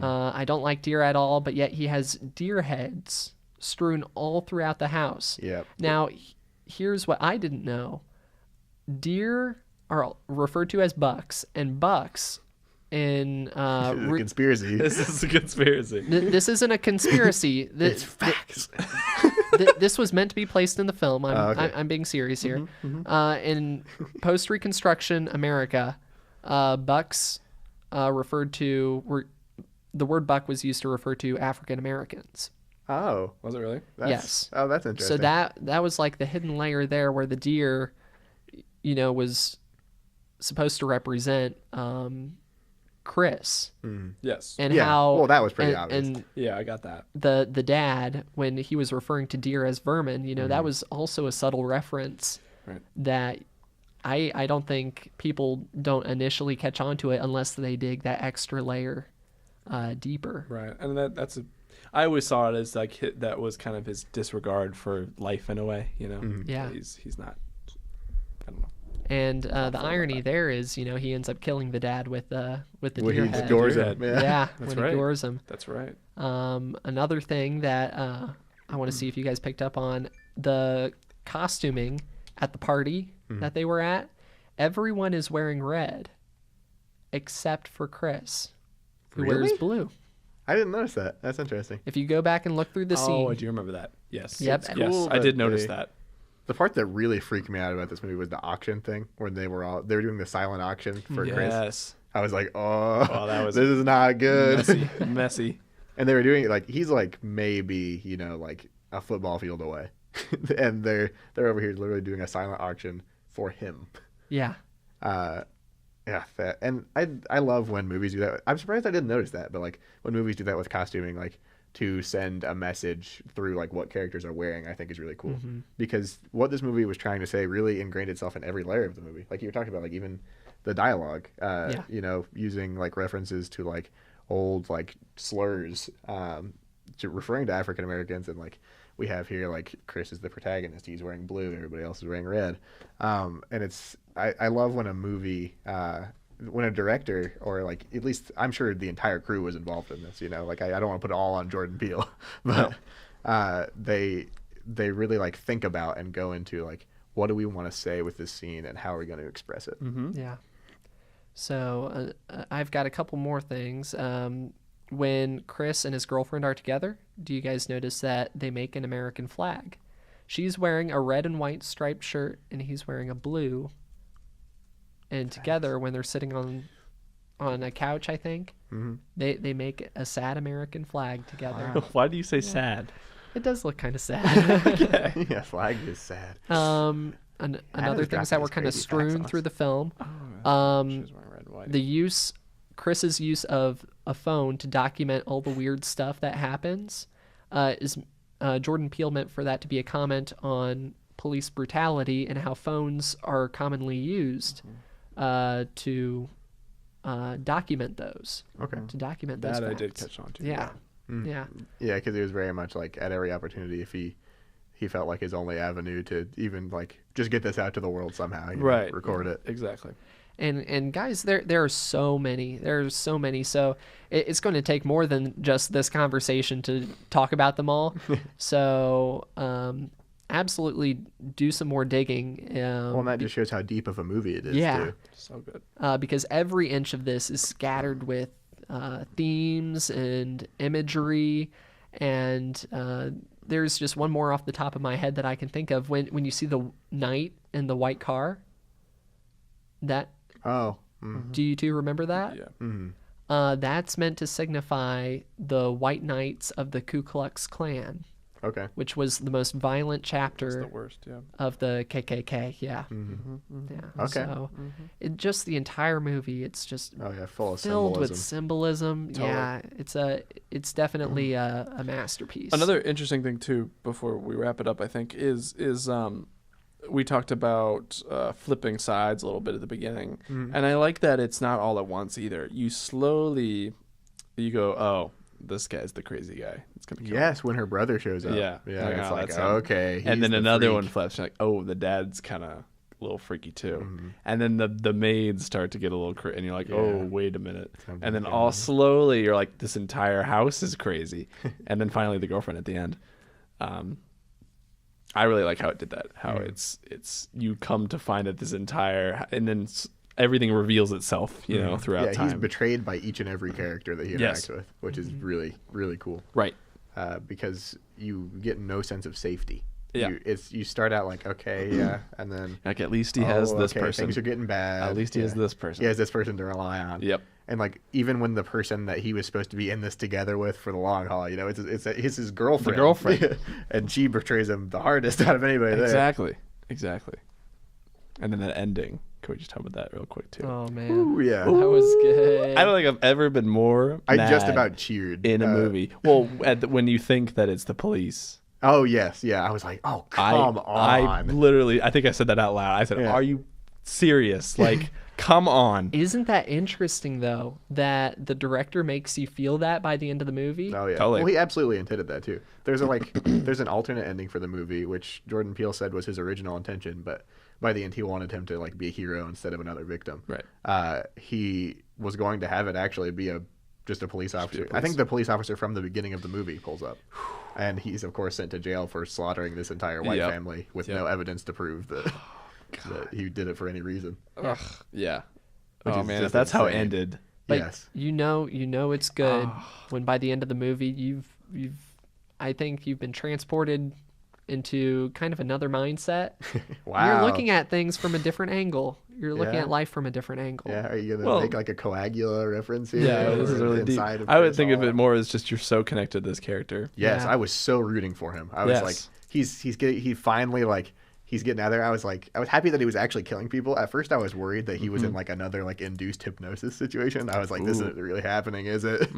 I don't like deer at all, but yet he has deer heads strewn all throughout the house. Yep. Now, here's what I didn't know. Deer are referred to as bucks, and bucks in This is a conspiracy. This is a conspiracy. this isn't a conspiracy. It's facts. This was meant to be placed in the film. okay. I'm being serious here. In post-Reconstruction America, bucks referred to the word buck was used to refer to African Americans. Oh, Was it really? Yes. Oh, that's interesting. So that was like the hidden layer there, where the deer, you know, was supposed to represent Chris Yes. and Yeah, how well, that was pretty and, obvious. and Yeah, I got that. the dad, when he was referring to deer as vermin, that was also a subtle reference Right. that I don't think people don't initially catch on to it unless they dig that extra layer deeper. Right, and I always saw it as like that was kind of his disregard for life in a way, Yeah. He's not. I don't know. And the irony there is, he ends up killing the dad with the When deer he head. gores Deer him. head. Yeah, That's when right. he gores him. That's right. Another thing that I want to see if you guys picked up on, the costuming at the party that they were at. Everyone is wearing red, except for Chris, who wears Really? blue. I didn't notice that. That's interesting. If you go back and look through the scene, Oh, I do remember that. Yes. Yep. Yes, Cool I did that notice they- that. The part that really freaked me out about this movie was the auction thing, where they were doing the silent auction for Chris. Yes. I was like, oh, that was this is not good. Messy. And they were doing it like he's like maybe like a football field away, and they're over here literally doing a silent auction for him. yeah, Yeah, and I love when movies do that. I'm surprised I didn't notice that, but like when movies do that with costuming, like to send a message through like what characters are wearing, I think is really cool because what this movie was trying to say really ingrained itself in every layer of the movie. Like you were talking about, like even the dialogue, using like references to like old like slurs, referring to African Americans, and like we have here like Chris is the protagonist, he's wearing blue, everybody else is wearing red, and it's I love when a movie when a director, or like at least I'm sure the entire crew was involved in this, like I don't want to put it all on Jordan Peele, but they really like think about and go into like what do we want to say with this scene and how are we going to express it. yeah. So I've got a couple more things. When Chris and his girlfriend are together, do you guys notice that they make an American flag? She's wearing a red and white striped shirt, and he's wearing a blue. And together, when they're sitting on a couch, I think, they make a sad American flag together. Wow. Why do you say sad? It does look kind of sad. Yeah, flag is sad. Another Adam's things got that were these kind of crazy facts strewn on us. through the film. She's wearing red and white. Chris's use of a phone to document all the weird stuff that happens is Jordan Peele meant for that to be a comment on police brutality and how phones are commonly used to document those. Okay. To document those That I facts. did catch on to. Yeah. Yeah. Yeah, because it was very much like at every opportunity, if he felt like his only avenue to even like just get this out to the world somehow, Right. record it. Exactly. And guys, there are so many. There's so many. So it's going to take more than just this conversation to talk about them all. So absolutely do some more digging. Well, and that just shows how deep of a movie it is. Yeah. Too. So good. Because every inch of this is scattered with themes and imagery, and there's just one more off the top of my head that I can think of when you see the knight in the white car. That Oh. do you two remember that? Yeah. That's meant to signify the White Knights of the Ku Klux Klan, Okay. which was the most violent It's chapter the worst. Yeah. of the KKK. Yeah. Yeah. Okay. So just the entire movie, it's just Oh yeah, full of filled symbolism. with symbolism. Yeah, it's definitely a masterpiece. Another interesting thing too, before we wrap it up, I think is we talked about flipping sides a little bit at the beginning, and I like that it's not all at once either. You slowly, you go, oh, this guy's the crazy guy. It's gonna kill him. Yes, when her brother shows up. Yeah. Yeah. Like, It's oh, like that's him. okay. And he's then the another freak. one flips. You're like, oh, the dad's kind of a little freaky too. And then the maids start to get a little and you're like, oh, Yeah. wait a minute. Something And then going all on. slowly you're like, this entire house is crazy. And then finally the girlfriend at the end. I really like how it did that. How it's you come to find that this entire, and then everything reveals itself, throughout Yeah, time. he's betrayed by each and every character that he interacts Yes. with, which is really, really cool. Right. Because you get no sense of safety. Yeah. You start out like, okay, yeah, and then Like at least he has this okay, person. Things are getting bad. At least he has this person. He has this person to rely on. Yep. And like even when the person that he was supposed to be in this together with for the long haul, it's his girlfriend. The girlfriend. And she betrays him the hardest out of anybody there. Exactly. And then that ending. Can we just talk about that real quick too? Oh man, Ooh, yeah. that was good. I don't think I've ever been more I just mad about cheered in a movie. Well, when you think that it's the police. Oh yes, yeah. I was like, oh come I on. literally, I think I said that out loud. I said, Yeah. "Are you serious? Like, come on." Isn't that interesting though? That the director makes you feel that by the end of the movie. Oh yeah. Totally. Well, he absolutely intended that too. There's there's an alternate ending for the movie, which Jordan Peele said was his original intention, but by the end he wanted him to like be a hero instead of another victim. Right. He was going to have it actually be just a police officer. I think the police officer from the beginning of the movie pulls up, and he's of course sent to jail for slaughtering this entire white family with no evidence to prove that, that he did it for any reason. Ugh. Yeah. Which Oh is man, just if that's how it insane. ended. But Yes. you know it's good when by the end of the movie you've I think you've been transported into kind of another mindset. Wow. You're looking at things from a different angle. You're looking Yeah. at life from a different angle. Yeah. Are you gonna make like a Coagula reference here? Yeah, this is Or really deep. inside I would Chris think of Hall? it more as just you're so connected to this character. Yes, Yeah. I was so rooting for him. I was Yes. like, he finally like he's getting out of there. I was happy that he was actually killing people. At first, I was worried that he was in like another like induced hypnosis situation. I was like, this isn't really happening, is it?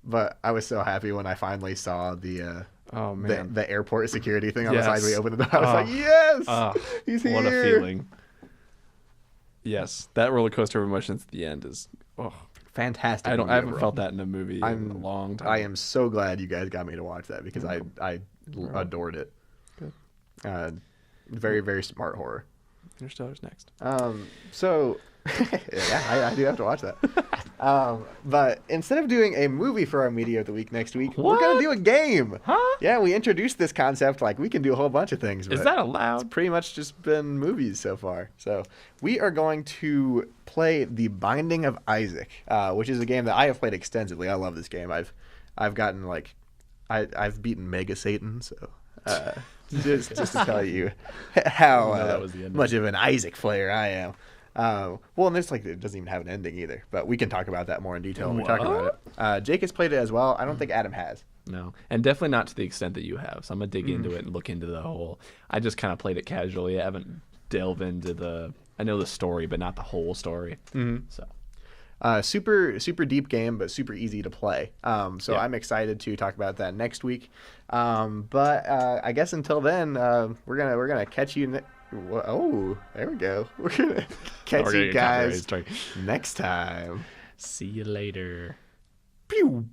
But I was so happy when I finally saw the Oh man. the airport security thing on the side Yes. where he opened the door. I was like, yes, he's here. What a feeling. Yes, that roller coaster of emotions at the end is Fantastic. I movie haven't overall. felt that in a movie in a long time. I am so glad you guys got me to watch that because I adored it. Good. Very, very smart horror. Interstellar's next. So, yeah, I do have to watch that. But instead of doing a movie for our Media of the Week next week, we're going to do a game. Huh? Yeah, we introduced this concept like we can do a whole bunch of things. Is but that It's allowed? pretty much just been movies so far. So we are going to play The Binding of Isaac, which is a game that I have played extensively. I love this game. I've gotten like, I've beaten Mega Satan, so just to tell you how that was the ending. much of an Isaac player I am. Well, and this like it doesn't even have an ending either, but we can talk about that more in detail when we talk about it. Jake has played it as well. I don't think Adam has. No, and definitely not to the extent that you have. So I'm gonna dig into it and look into the whole. I just kind of played it casually. I haven't delved into the. I know the story, but not the whole story. So Super deep game, but super easy to play. So Yeah. I'm excited to talk about that next week. But I guess until then, we're gonna catch you. Oh, there we go. We're gonna catch We're gonna you get guys copyrighted strike. next time. See you later. Pew.